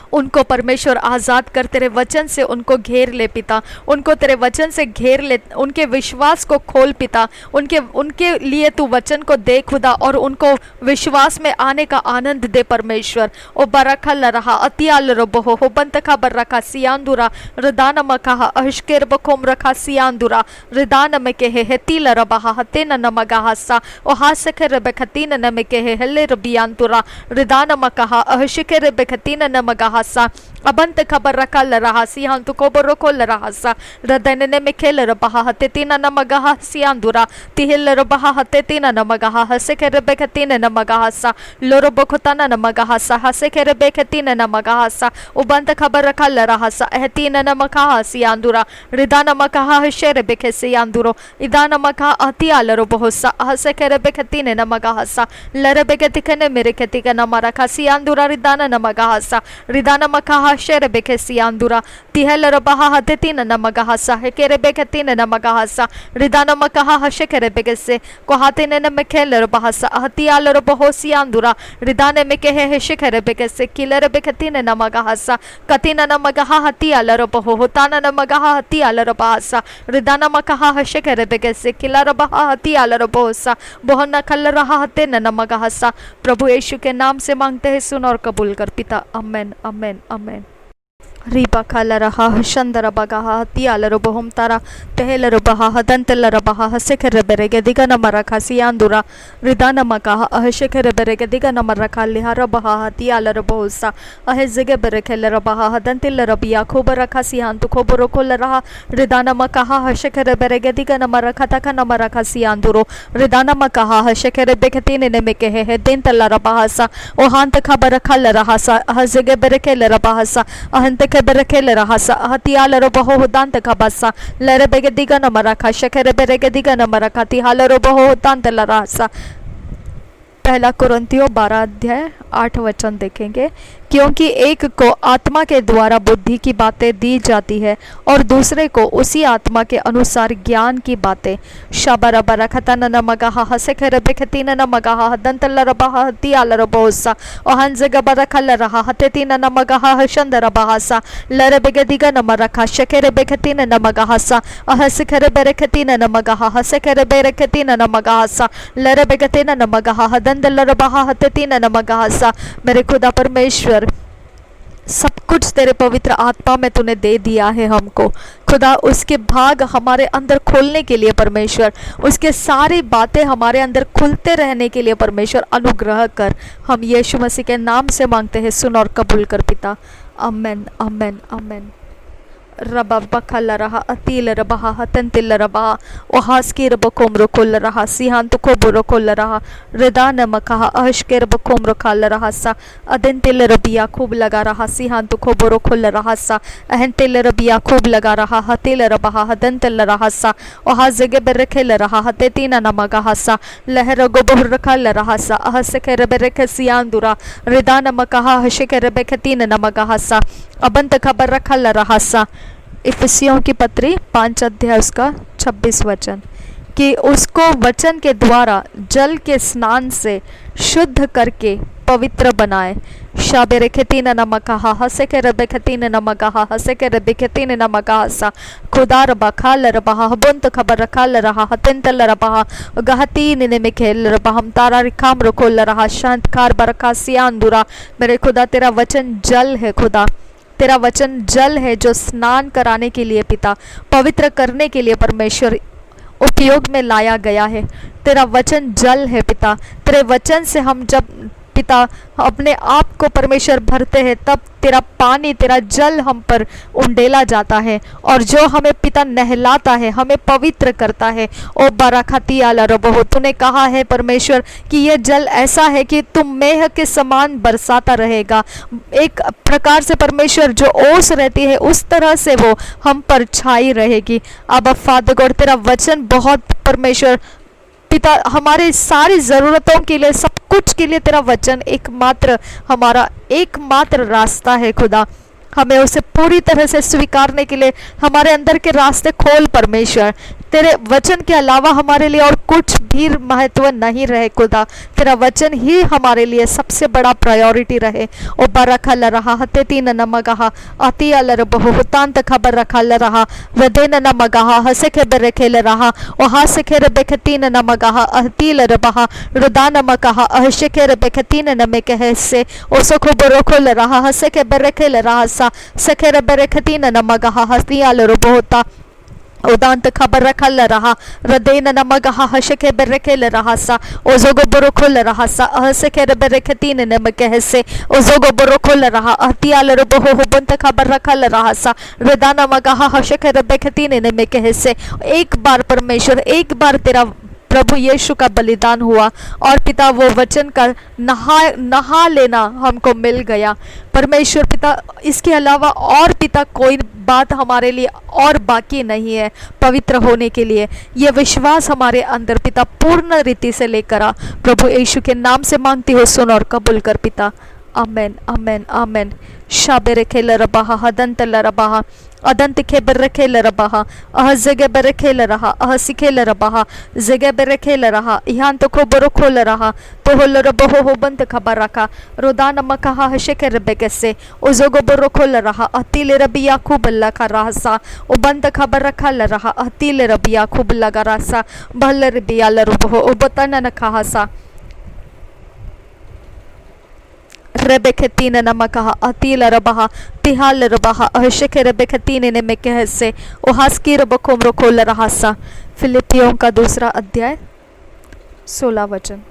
उनको परमेश्वर आज़ाद कर तेरे वचन से उनको घेर ले पिता, उनको तेरे वचन से घेर ले, उनके विश्वास को खोल पिता, उनके लिए तू वचन को दे खुदा, और उनको विश्वास में आने का आनंद दे परमेश्वर। ओ बरखा लरहा अतियाल रबो हो बंत खबर रखा सियांदुरा रदान मकहा अहश्केर बखोम रखा सियांदुरा रदान में के हेतील रबहा हते न मगाहसा ओ हासखे रबखतीन न में के हेले रबियांतुरा रदान मकहा अहश्के रबखतीन न मगाहसा अबंत खबर रखा लरहा सिहान तो कोबरो को लरहासा रदन ने में खेल रबहा हते तीन न मगाहा सियांदुरा तिहिल रबहा हते तीन न मगाहा हसे के रबखतीन न मगाहसा लोरो बखतान न मगाहसा हसे के रबखतीन न मगाहसा उबंत खबर रखा लरहासा एहतीन न मगाहा सियांदुरा रिदान मगाहा हशे रबखे सियांदुरो इदान मगा अतियाल रबहोसा हसे के रबखतीन न मगाहसा लरबगतिकने मेरे खेती का न मरखा सियांदुरा रिदान न मगाहसा रिदान मगाहा शेर बेखे सियांदुरा तिहल रबहा हतेतीन न मगाहसा हेकेरे बेखतीन न मगाहसा रिदान मगाहा हशे केरे बेगसे कोहातेन न मखेल रबहासा हतियाल रबहो सियांदुरा रिदान में के हेशे केरे बेगसे किलर बेखतीन न मगाहसा कतीन न मगाहा हतियाल रबहो होतान न मगाहा हतियाल रबहासा रिदान मगाहा हशे केरे बेगसे किला रबहा हतियाल रबहोसा बोहन खल रहा हते न मगाहसा। प्रभु यीशु के नाम से मांगते हैं, सुन और कबूल कर पिता। आमेन आमेन आमेन। रीबा खाला रहा हशंदर बगाहा तियाल रबहोम तारा तहल रबहा हदंतल रबहा हसेखर बेरेगे दिगा नमर रखा सियांदुरा रिदान मकाहा अहशेखर बेरेगे दिगा नमर रखा लिहा रबहा तियाल रबहोसा अहजगे बेरेखेल रबहा हदंतिल रबिया खूब रखा सियान तो खूब रोकोल रहा रिदान मकाहा हशेखर बेरेगे दिगा नमर रखा तका नमर रखा सियांदुरो रिदान मकाहा हशेखर बेखतीन ने में कहे है दिन तल्ला रबहासा ओ हांत खबर खल रहासा अहजगे बेरेखेल रबहासा अहंत बेरखेल रहासा हतियाल रबहो होदांत खबासा लरे बेगे दिगा नमरखा शखेर बेरेगे दिगा नमरखा तिहाल रबहो होदांत लरासा। पहला कुरिन्थियों 12 अध्याय 8 वचन देखेंगे। क्योंकि एक को आत्मा के द्वारा बुद्धि की बातें दी जाती है और दूसरे को उसी आत्मा के अनुसार ज्ञान की बातें। शबर बरखतन न मगाहा हसेखर बेखतीन न मगाहा दंतल रबहा हतियाल रबोसा और हंज गबरखल रहा हतेतीन न मगाहा हशंद रबहासा लर बेगदिगा न मरखा शकेर बेखतीन न मगाहासा हसखर बेरखतीन न मगाहा हसेखर बेरखतीन न मगाहासा लर बेगतीन न मगाहा हदंदल रबहा हतेतीन न मगाहासा। मेरे खुदा परमेश्वर, सब कुछ तेरे पवित्र आत्मा में तूने दे दिया है हमको खुदा। उसके भाग हमारे अंदर खोलने के लिए परमेश्वर, उसके सारी बातें हमारे अंदर खुलते रहने के लिए परमेश्वर अनुग्रह कर। हम यीशु मसीह के नाम से मांगते हैं, सुन और कबूल कर पिता। आमेन आमेन आमेन। Rababakala raha atil rabaha hatantil rabaha ohaskir bakomro kol raha sihantu koburo kol raha redana makaha ahshker bakomro kal raha sa adentil rabiya खूब लगा रहा सिहांतु खोबरो खोल रहा सा अहंतिल रबिया खूब लगा रहा हतिल रबहा हदंतिल रहा सा ओहा जगे बेरखेल रहा हते तीना नमगा हसा लहर गोबहर रखल रहा सा अहसे के बेरखे सियांदुरा रिदा नमकहा हशे के बेखे तीन नमगा हसा अबंत खबर रखल रहा सा। इफिसियों की पत्री 5 अध्याय उसका 26 वचन कि उसको वचन के द्वारा जल के स्नान से शुद्ध करके पवित्र बनाए। शाबेरे खतीन नमकहा हसे के रबे खतीन नमकहा हसे के रबे खतीन नमकहा सा खुदा रबा खाल रबा बुंत खबर रखाल रहा हतिंतल रबा गहतीन ने मिखेल रबा हम तारा रिखाम रखोल रहा शांत कार बरका सियांदुरा। मेरे खुदा तेरा वचन जल है, खुदा तेरा वचन जल है जो स्नान कराने के लिए पिता पवित्र करने के लिए परमेश्वर उपयोग में लाया गया है। तेरा वचन जल है पिता, तेरे वचन से हम जब पिता अपने आप को परमेश्वर भरते हैं तब तेरा पानी तेरा जल हम पर उंडेला जाता है और जो हमें पिता नहलाता है, हमें पवित्र करता है। ओ बराखती आला रबो, तूने कहा है परमेश्वर कि यह जल ऐसा है कि तुम मेह के समान बरसाता रहेगा। एक प्रकार से परमेश्वर जो ओस रहती है उस तरह से वो हम पर छाई रहेगी। अब फादर गॉड तेरा वचन बहुत परमेश्वर पिता हमारे सारी ज़रूरतों के लिए, सब कुछ के लिए तेरा वचन एकमात्र हमारा एकमात्र रास्ता है। खुदा हमें उसे पूरी तरह से स्वीकारने के लिए हमारे अंदर के रास्ते खोल परमेश्वर। तेरे वचन के अलावा हमारे लिए और कुछ भी महत्व नहीं रहे खुदा, तेरा वचन ही हमारे लिए सबसे बड़ा प्रायोरिटी रहे। ओ बरखल रहा हते तीन नमगहा अति अलर बहुतांत खबर रखल रहा वदेन नमगहा हसे के बेरखेल रहा ओ हासे के बेख तीन नमगहा अतिल रबहा रुदा नमगहा अहशे के बेख तीन नमे के से ओ सखो बरोखल रहा हसे के बेरखेल रहा सा सखेर बेरख तीन नमगहा हस्ती अलर बहुता उदांत खबर रखल रहा रदेन नमगहा हशके बेरखेल रहा सा ओजोगो बरोखल रहा सा अहसके बेरखतीन नम कहसे ओजोगो बरोखल रहा अहतियाल रबहो बंत खबर रखल रहा सा रदान मगहा हशके बेरखतीन नम कहसे। एक बार परमेश्वर, एक बार तेरा प्रभु यीशु का बलिदान हुआ और पिता वो वचन का नहा लेना हमको मिल गया परमेश्वर पिता। इसके अलावा और पिता कोई बात हमारे लिए और बाकी नहीं है पवित्र होने के लिए। यह विश्वास हमारे अंदर पिता पूर्ण रीति से लेकर आ। प्रभु यीशु के नाम से मांगती हो, सुन और कबूल कर पिता। आमेन आमेन आमेन। शाबेरे खेल रबाहा हदंत लरबाहा अदंत खेबर खेल रबाहा अह जगे बेरे खेल रहा अह सिखेल रबाहा जगे बेरे खेल रहा यहाँ तो खोबरो खोल रहा तो होल रबहो हो बंत खबर रखा रोदान मकहा हशे के रबे कैसे ओ जोगो बरो खोल रहा अतिल रबिया खूब लगा रहा सा ओ बंत खबर रखा ल रहा अतिल रबिया खूब लगा रहा सा भल रबिया लरबहो ओ बतन न कहा सा रेबेखतीन नमकहा अतिल रबहा तिहाल रबहा अहशके रेबेखतीन ने में कहसे ओ हास्की रबकोम रोखोल रहा सा। फिलिपियों का 2 अध्याय 16 वचन।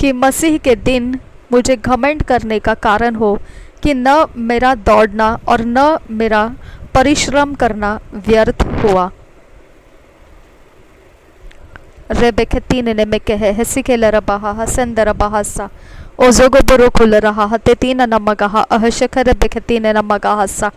कि मसीह के दिन मुझे घमंड करने का कारण हो कि न मेरा दौड़ना और न मेरा परिश्रम करना व्यर्थ हुआ। रेबेखतीन ने में कहे हसिकेल रबाहा हसंद रबाहा सा ओजोगो बरो खुल रहा हते तीन नमगहा अहशकर बेखतीन नमगहा सा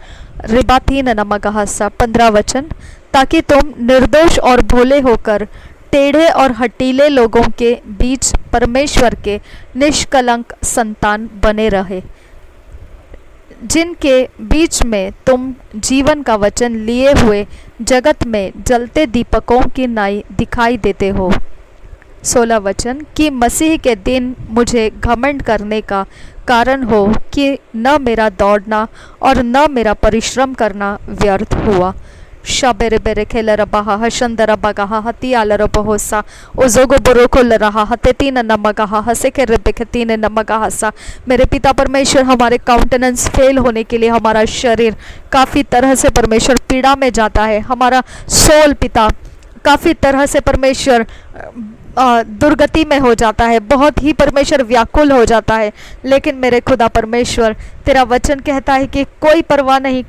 रिबातीन नमगहा सा। 15 वचन। ताकि तुम निर्दोष और भोले होकर टेढ़े और हटीले लोगों के बीच परमेश्वर के निष्कलंक संतान बने रहे, जिनके बीच में तुम जीवन का वचन लिए हुए जगत में जलते दीपकों की नाई दिखाई देते हो। 16 वचन। कि मसीह के दिन मुझे घमंड करने का कारण हो कि न मेरा दौड़ना और न मेरा परिश्रम करना व्यर्थ हुआ। शाबेरे बेरे खेल रबाहा हशंदर बगाहा हती आल रबहोसा ओजोगो बरोखोल रहा हते तीन नमगहा हसे के रेबेखतीन नमगहा सा। मेरे पिता परमेश्वर, हमारे काउंटेनेंस फेल होने के लिए हमारा शरीर काफ़ी तरह से परमेश्वर पीड़ा में जाता है। हमारा सोल पिता काफ़ी तरह से परमेश्वर दुर्गति में हो जाता है, बहुत ही परमेश्वर व्याकुल हो जाता है। लेकिन मेरे खुदा परमेश्वर, तेरा वचन कहता है कि कोई परवाह नहीं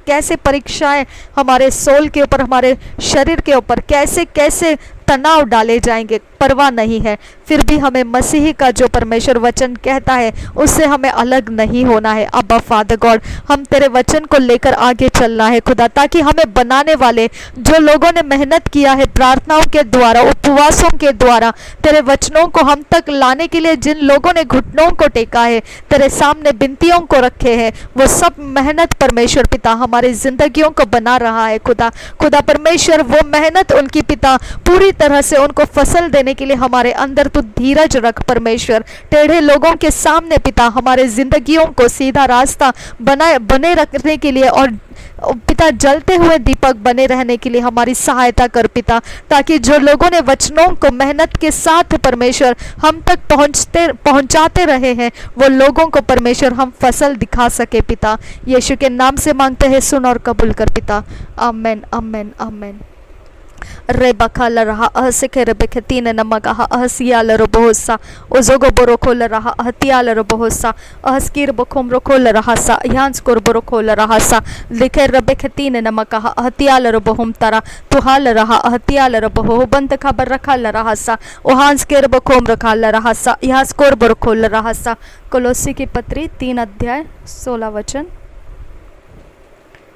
कैसे परीक्षाएं हमारे सोल के ऊपर, हमारे शरीर के ऊपर कैसे कैसे तनाव डाले जाएंगे, परवाह नहीं है। फिर भी हमें मसीही का जो परमेश्वर वचन कहता है उससे हमें अलग नहीं होना है। अब्बा फादर गॉड, हम तेरे वचन को लेकर आगे चलना है खुदा, ताकि हमें बनाने वाले जो लोगों ने मेहनत किया है प्रार्थनाओं के द्वारा, उपवासों के द्वारा, तेरे वचनों को हम तक लाने के लिए जिन लोगों ने घुटनों को टेका है, तेरे सामने बिनतियों को रखे हैं, वो सब मेहनत परमेश्वर पिता हमारी जिंदगियों को बना रहा है खुदा। खुदा परमेश्वर, वो मेहनत उनकी पिता पूरी तरह से उनको फसल देने के लिए हमारे अंदर तू धीरज रख परमेश्वर। टेढ़े लोगों के सामने पिता हमारे जिंदगियों को सीधा रास्ता बने रखने के लिए और पिता जलते हुए दीपक बने रहने के लिए हमारी सहायता कर पिता, ताकि जो लोगों ने वचनों को मेहनत के साथ परमेश्वर हम तक पहुंचाते रहे हैं, वो लोगों को परमेश्वर हम फसल दिखा सके पिता। यीशु के नाम से मांगते हैं, सुन और कबूल कर पिता। आमेन आमेन आमेन। रे बखाल रहा अहसिके रे बेखतीन नमगा अहसियाल रो बहुसा ओजोगो बोरो खोल रहा अहतियाल रो बहुसा अहस्कीर बखोम रो खोल रहा सा यांस कोर बोरो खोल रहा सा लिखे रे बेखतीन नमगा अहतियाल रो बहुम तरा तुहाल रहा अहतियाल रो बहु बंत खबर रखाल रहा सा ओहांस केर बखोम रखाल रहा सा यांस कोर बोरो खोल रहा सा। कोलोसी की पत्री 3 अध्याय 16 वचन।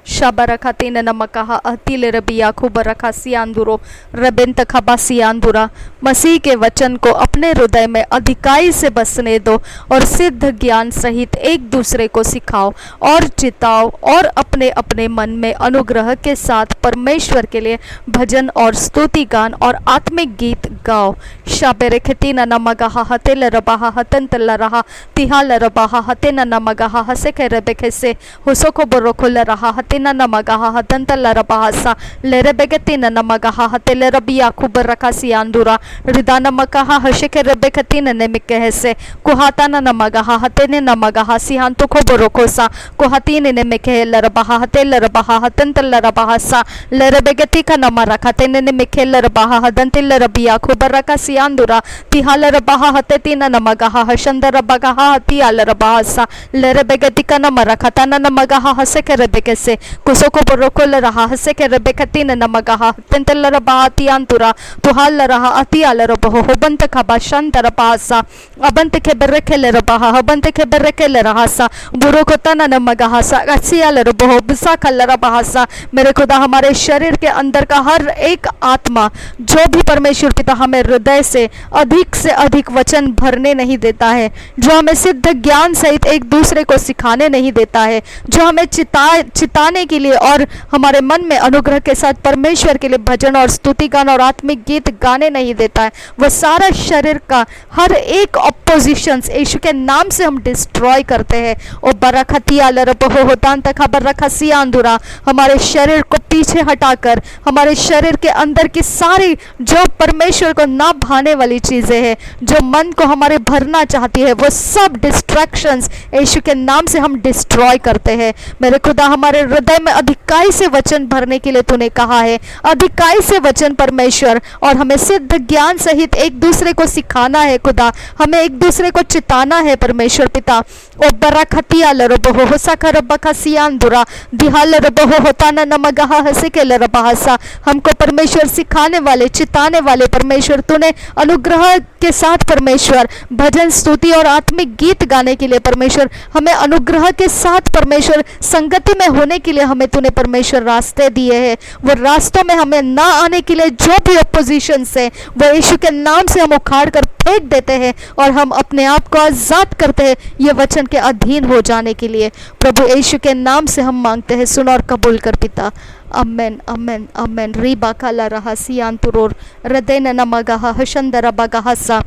शाबरखा तीन नमकहा अहतिल रबिया खूब रखा सियांदुरो रबेंत खबा सियांदुरा। मसीह के वचन को अपने हृदय में अधिकाई से बसने दो और सिद्ध ज्ञान सहित एक दूसरे को सिखाओ और चिताओ और अपने अपने मन में अनुग्रह के साथ परमेश्वर के लिए भजन और स्तुति गान और आत्मिक गीत गाओ। शाबेरे खतीन नमगहा हतेल रबाहा हतंतल रहा तिहाल रबाहा हतेन नमगहा हसे के रबेखे से हुसोको बरोखुल रहा हतेन नमगहा हतंतल रबाहा सा लेरेबेगतीन नमगहा हतेल रबिया खूब रखा सियांदुरा रिदान मकहा हशेके रबेखतीन नेमिके से कुहातान नमगहा हतेने नमगहा सिहांतु को बरोकोसा कुहातीन नेमिके लरबाहा हतेल रबाहा हतंतल रबाहा सा लेरेबेगती का नमरखा तेने नेमिके लरबाहा हदंतिल रबिया खूब रखा सियांदुरा तिहाल रबाहा हतेतीन नमगहा हशंदर रबाहा हतियाल रबाहा सा लेरेबेगती का नमरखा तना नमगहा हसेके रबेके से कुसोको बरोकोल रहा हसेके रबेखतीन नमगहा हतंतल रबाहा तियांतुरा तुहाल रहा अतियाल रबहो हबंत खबा शंत रबासा अबंत के बरकेल रबाहा हबंत के बरकेल रहासा बुरोकोता नमगहा सा असियाल रबहो बिसा कल रबासा। मेरे खुदा, हमारे शरीर के अंदर का हर एक आत्मा जो भी परमेश्वर पिता हमें हृदय से अधिक वचन भरने नहीं देता है, जो हमें सिद्ध ज्ञान सहित एक दूसरे को सिखाने नहीं देता है, जो हमें चिताने के लिए और हमारे मन में अनुग्रह के साथ परमेश्वर के लिए भजन और स्तुति गान और आत्मिक गीत गाने नहीं देता है, वह सारा शरीर का हर एक ऑपोजिशंस यीशु के नाम से हम डिस्ट्रॉय करते हैं। और बरखतिया लरबहो होतान तक बरखसियांदुरा, हमारे शरीर को पीछे हटाकर हमारे शरीर के अंदर की सारी जो परमेश्वर को ना भाने वाली चीजें हैं, जो मन को हमारे भरना चाहती है, वो सब डिस्ट्रैक्शंस यीशु के नाम से हम डिस्ट्रॉय करते हैं। मेरे खुदा, हमारे हृदय में अधिकाई से वचन भरने के लिए तूने कहा है, अधिकाई से वचन परमेश्वर, और हमें सिद्ध ज्ञान सहित एक दूसरे को सिखाना है खुदा, हमें एक दूसरे को चिताना है परमेश्वर पिता। ओ बरखतिया लरबहो होसाका रबका सियांदुरा दिहाल रबहो होताना नमगहा हसिके लरबहासा। हमको परमेश्वर सिखाने वाले, चिताने वाले परमेश्वर तूने अनुग्रह के साथ परमेश्वर भजन, स्तुति और आत्मिक गीत गाने के लिए परमेश्वर हमें अनुग्रह के साथ परमेश्वर संगति में होने के लिए हमें तूने परमेश्वर रास्ते दिए हैं। वो रास्तों में हमें ना आने के लिए जो भी अपोजिशन है वो यीशु के नाम से हम उखाड़ कर फेंक देते हैं और हम अपने आप को आजाद करते हैं ये वचन के अधीन हो जाने के लिए। प्रभु यीशु के नाम से हम मांगते हैं, सुन और कबूल कर पिता। Amen amen amen. रीबा काला रहा सियांतुरोर हृदय नमगहा हशंदर बगहसा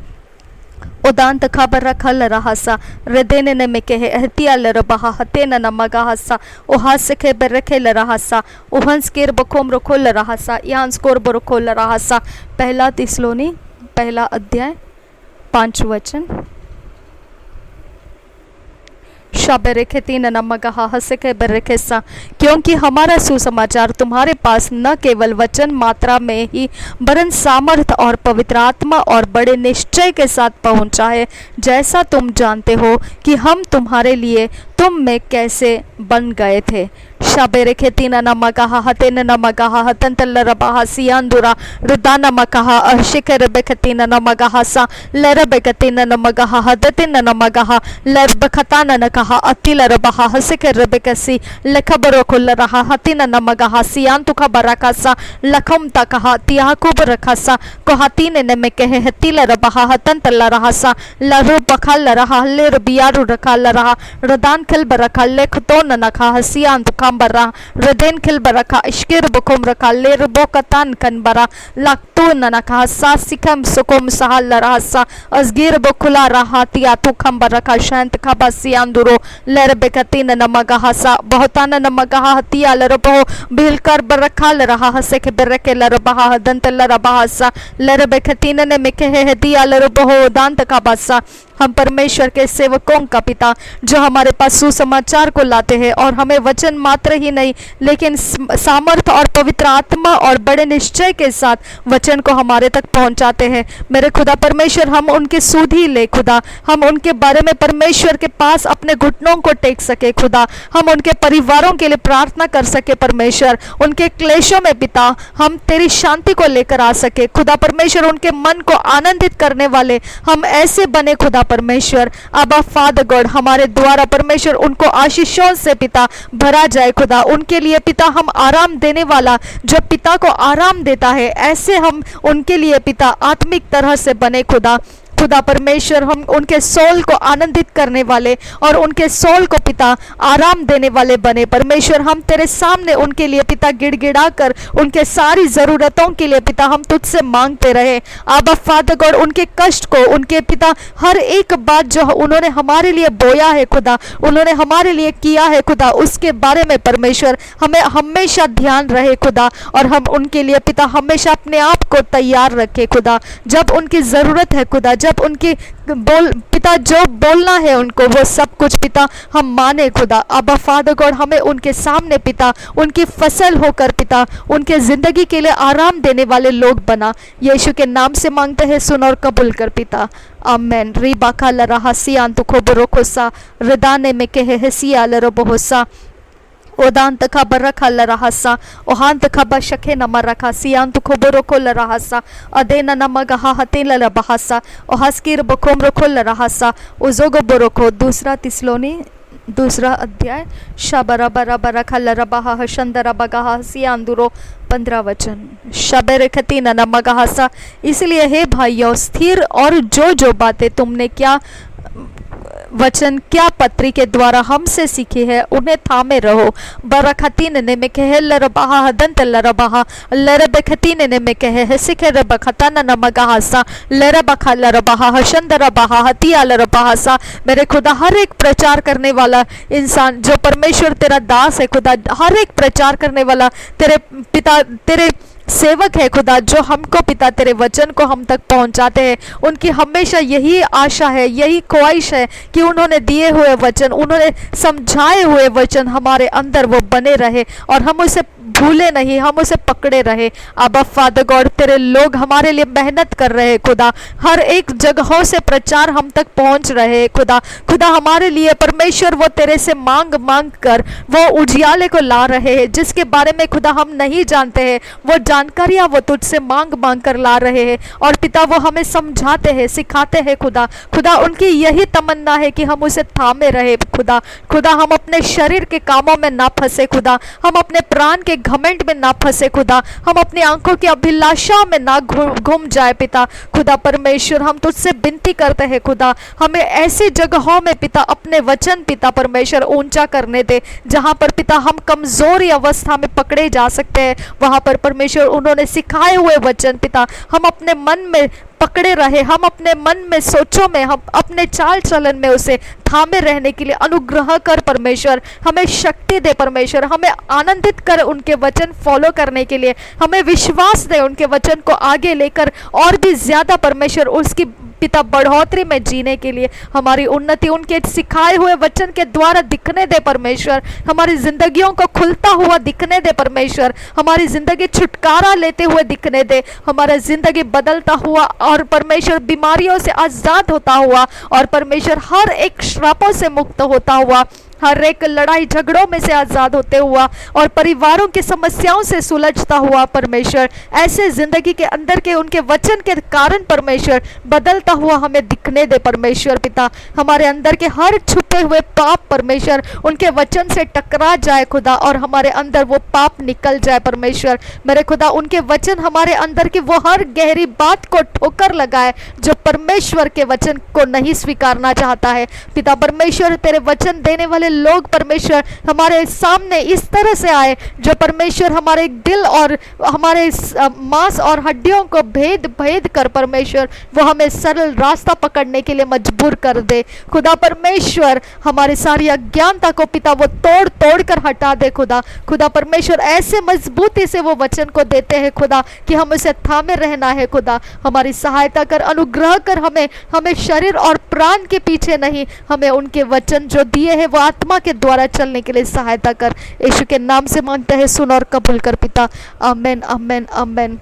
उदांत खबर रखल रहसा हृदय ने में कहे एहतियाल रबहा हतेन नमगहसा ओहास के बरखेल रहसा ओहंस केर बखोम रखोल रहसा यांस कोर बरखोल रहसा। पहला तिसलोनी 1 अध्याय 5 वचन। शाबेरेखेतीन नमगहा हसके बेरेखेसा, क्योंकि हमारा सुसमाचार तुम्हारे पास न केवल वचन मात्रा में ही वरन सामर्थ और पवित्र आत्मा और बड़े निश्चय के साथ पहुंचा है, जैसा तुम जानते हो कि हम तुम्हारे लिए तुम में कैसे बन गए थे। शाबेरेखेतीन नमगहा हतेन नमगहा हतंतल रबहा सियांदुरा रुदान नमगहा अशिकेरेबेखेतीन नमगहा सा लेरेबेखेतीन नमगहा हदतिन नमगहा लेरबखतान नकहा अतिल रबहा हसिकेरेबेकेसी लेखबरोकुल रहा हतिन नमगहा सियांतुका बराकासा लखम तकहा तियाकुब रखासा कोहातीन नमेकेहे हतिल रबहा हतंतल रहासा लरु बखल रहा लेर बियारु रखल रहा रदान खिल बरखा लेखतोन नखा हसियांतुका बरा रदेन खिल बरखा इश्किर बुकुम रखा लेर बोकतान कन बरा लक्तु ननखा सासिकम सुकुम सहल रहासा अजगिर बुकुला रहा तिया तुखम बरखा शांत खबा सियांदुरो लेर बेकतीन नमगहा सा बहुतान नमगहा हतिया लरबो बिलकर बरखा लरहा हसे के बरके लरबहा दंत लरबहा सा लेर बेकतीन ने मिके हतिया लरबो दांत का बसा। हम परमेश्वर के सेवकों का पिता जो हमारे पास सुसमाचार को लाते हैं और हमें वचन मात्र ही नहीं लेकिन सामर्थ और पवित्र आत्मा और बड़े निश्चय के साथ वचन को हमारे तक पहुंचाते हैं। मेरे खुदा परमेश्वर, हम उनके सुधी ले खुदा, हम उनके बारे में परमेश्वर के पास अपने घुटनों को टेक सके खुदा, हम उनके परिवारों के लिए प्रार्थना कर सके परमेश्वर, उनके क्लेशों में पिता हम तेरी शांति को लेकर आ सके खुदा परमेश्वर, उनके मन को आनंदित करने वाले हम ऐसे बने खुदा परमेश्वर। अबा फादर गॉड, हमारे द्वारा परमेश्वर उनको आशीषों से पिता भरा जाए खुदा, उनके लिए पिता हम आराम देने वाला जो पिता को आराम देता है ऐसे हम उनके लिए पिता आत्मिक तरह से बने खुदा। खुदा परमेश्वर, हम उनके सोल को आनंदित करने वाले और उनके सोल को पिता आराम देने वाले बने परमेश्वर। हम तेरे सामने उनके लिए पिता गिड़गिड़ा कर उनके सारी ज़रूरतों के लिए पिता हम तुझसे मांगते रहे। आबा फादर गॉड, उनके कष्ट को, उनके पिता हर एक बात जो उन्होंने हमारे लिए बोया है खुदा, उन्होंने हमारे लिए किया है खुदा, उसके बारे में परमेश्वर हमें हमेशा ध्यान रहे खुदा, और हम उनके लिए पिता हमेशा अपने आप को तैयार रखे खुदा। जब उनकी ज़रूरत है खुदा, जब उनकी पिता जो बोलना है उनको वो सब कुछ पिता हम माने खुदा। अबा फादर गॉड, हमें उनके सामने पिता उनकी फसल होकर पिता उनके ज़िंदगी के लिए आराम देने वाले लोग बना। यीशु के नाम से मांगते हैं, सुन और कबूल कर पिता, आमेन। रीबाका लरहा सियांतु खोबरोकोसा रिदाने में कहे हसिया लरबोसा ओदांत खबर रखा लरहासा ओहांत खबर शखे नमर रखा सियांत खोबरो को लरहासा अदेना नमगहा हतेल लरबहासा ओहस्कीर बकोम रखो लरहासा उजोगो बोरोको। दूसरा तिस्लोनी 2 अध्याय शबरा बरा बरा खल रबहा हशंदरा बगहा सियांदुरो 15 वचन। शबेरेखतीन नमगहासा, इसलिए हे भाइयों स्थिर और जो बातें तुमने क्या वचन क्या पत्री के द्वारा हमसे सीखी है उन्हें थामे रहो। बरखतीन ने में कहे लरबहा हदंत लरबहा लरबखतीन ने में कहे हसिखे रबखतन नमगहासा लरबखा लरबहा हशंदरबहा हतिया लरबहासा। मेरे खुदा, हर एक प्रचार करने वाला इंसान जो परमेश्वर तेरा दास है खुदा, हर एक प्रचार करने वाला तेरे पिता तेरे सेवक है खुदा, जो हमको पिता तेरे वचन को हम तक पहुंचाते हैं, उनकी हमेशा यही आशा है, यही ख्वाहिश है कि उन्होंने दिए हुए वचन, उन्होंने समझाए हुए वचन हमारे अंदर वो बने रहे और हम उसे भूले नहीं, हम उसे पकड़े रहे। अब फादर गॉड, तेरे लोग हमारे लिए मेहनत कर रहे हैं खुदा, हर एक जगहों से प्रचार हम तक पहुंच रहे हैं खुदा। खुदा हमारे लिए परमेश्वर वो तेरे से मांग कर वो उजियाले को ला रहे हैं, जिसके बारे में खुदा हम नहीं जानते हैं, वो जानकारियां वो तुझसे मांग कर ला रहे हैं और पिता वो हमें समझाते हैं, सिखाते हैं खुदा। खुदा उनकी यही तमन्ना है कि हम उसे थामे रहे खुदा। खुदा हम अपने शरीर के कामों में ना फंसे खुदा, हम अपने प्राण के घमंड में ना फंसे खुदा, हम अपनी आंखों की अभिलाषा में ना घूम जाए पिता। खुदा परमेश्वर, हम तुझसे विनती करते हैं खुदा, हमें ऐसी जगहों में पिता अपने वचन पिता परमेश्वर ऊंचा करने दे जहां पर पिता हम कमजोरी अवस्था में पकड़े जा सकते हैं। वहां पर परमेश्वर उन्होंने सिखाए हुए वचन पिता हम अपने मन में पकड़े रहे, हम अपने मन में सोचों में, हम अपने चाल चलन में उसे थामे रहने के लिए अनुग्रह कर परमेश्वर, हमें शक्ति दे परमेश्वर, हमें आनंदित कर उनके वचन फॉलो करने के लिए, हमें विश्वास दे उनके वचन को आगे लेकर और भी ज्यादा परमेश्वर उसकी पिता बढ़ोतरी में जीने के लिए, हमारी उन्नति उनके सिखाए हुए वचन के द्वारा दिखने दे परमेश्वर, हमारी जिंदगियों को खुलता हुआ दिखने दे परमेश्वर, हमारी जिंदगी छुटकारा लेते हुए दिखने दे, हमारा जिंदगी बदलता हुआ और परमेश्वर बीमारियों से आजाद होता हुआ और परमेश्वर हर एक श्रापों से मुक्त होता हुआ, हर एक लड़ाई झगड़ों में से आजाद होते हुआ और परिवारों की समस्याओं से सुलझता हुआ परमेश्वर, ऐसे जिंदगी के अंदर के उनके वचन के कारण परमेश्वर बदलता हुआ हमें दिखने दे परमेश्वर पिता। हमारे अंदर के हर छुपे हुए पाप परमेश्वर उनके वचन से टकरा जाए खुदा और हमारे अंदर वो पाप निकल जाए परमेश्वर। मेरे खुदा उनके वचन हमारे अंदर की वो हर गहरी बात को ठोकर लगाए जो परमेश्वर के वचन को नहीं स्वीकारना चाहता है पिता। परमेश्वर तेरे वचन देने वाले लोग परमेश्वर हमारे सामने इस तरह से आए जो परमेश्वर हमारे दिल और हमारे मांस और हड्डियों को भेद भेद कर परमेश्वर वो हमें सरल रास्ता पकड़ने के लिए मजबूर कर दे खुदा। परमेश्वर हमारी सारी अज्ञानता को पिता वो तोड़ तोड़ कर हटा दे खुदा। खुदा परमेश्वर ऐसे मजबूती से वो वचन को देते हैं खुदा कि हम उसे थामे रहना है खुदा। हमारी सहायता कर, अनुग्रह कर, हमें शरीर और प्राण के पीछे नहीं, हमें उनके वचन जो दिए हैं वो आत्मा के द्वारा चलने के लिए सहायता कर। यीशु के नाम से मांगते हैं, सुन और कबूल कर पिता। आमेन आमेन आमेन।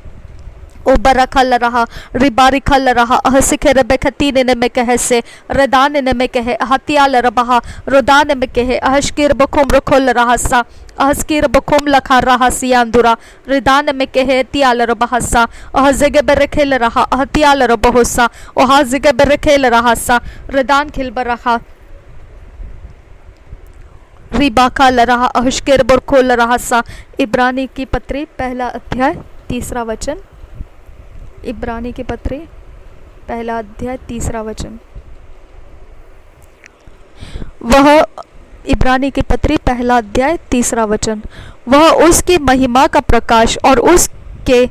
ओ बरखल रहा रिबारी खल रहा हसिखे रबे खतीने ने में कहे से रदाने ने में कहे हतियाल रबहा रोदाने में कहे अहशकीर बखुम रखोल रहा सा अहस्कीर बखुम लखा रहा सियांदुरा रिदान में कहे तियाल रबहसा अहजगे बरखेल रहा अहतियाल रबहोसा ओहाजगे बरखेल रहा सा रिदान खिल बरहा रिबाका लरहा अहशकेर बरखोल रहा सा। इब्रानी की पत्री पहला अध्याय 3 वचन। इब्रानी की पत्री पहला अध्याय 3 वचन। वह इब्रानी की पत्री पहला अध्याय 3 वचन। वह उसकी महिमा का प्रकाश और उसके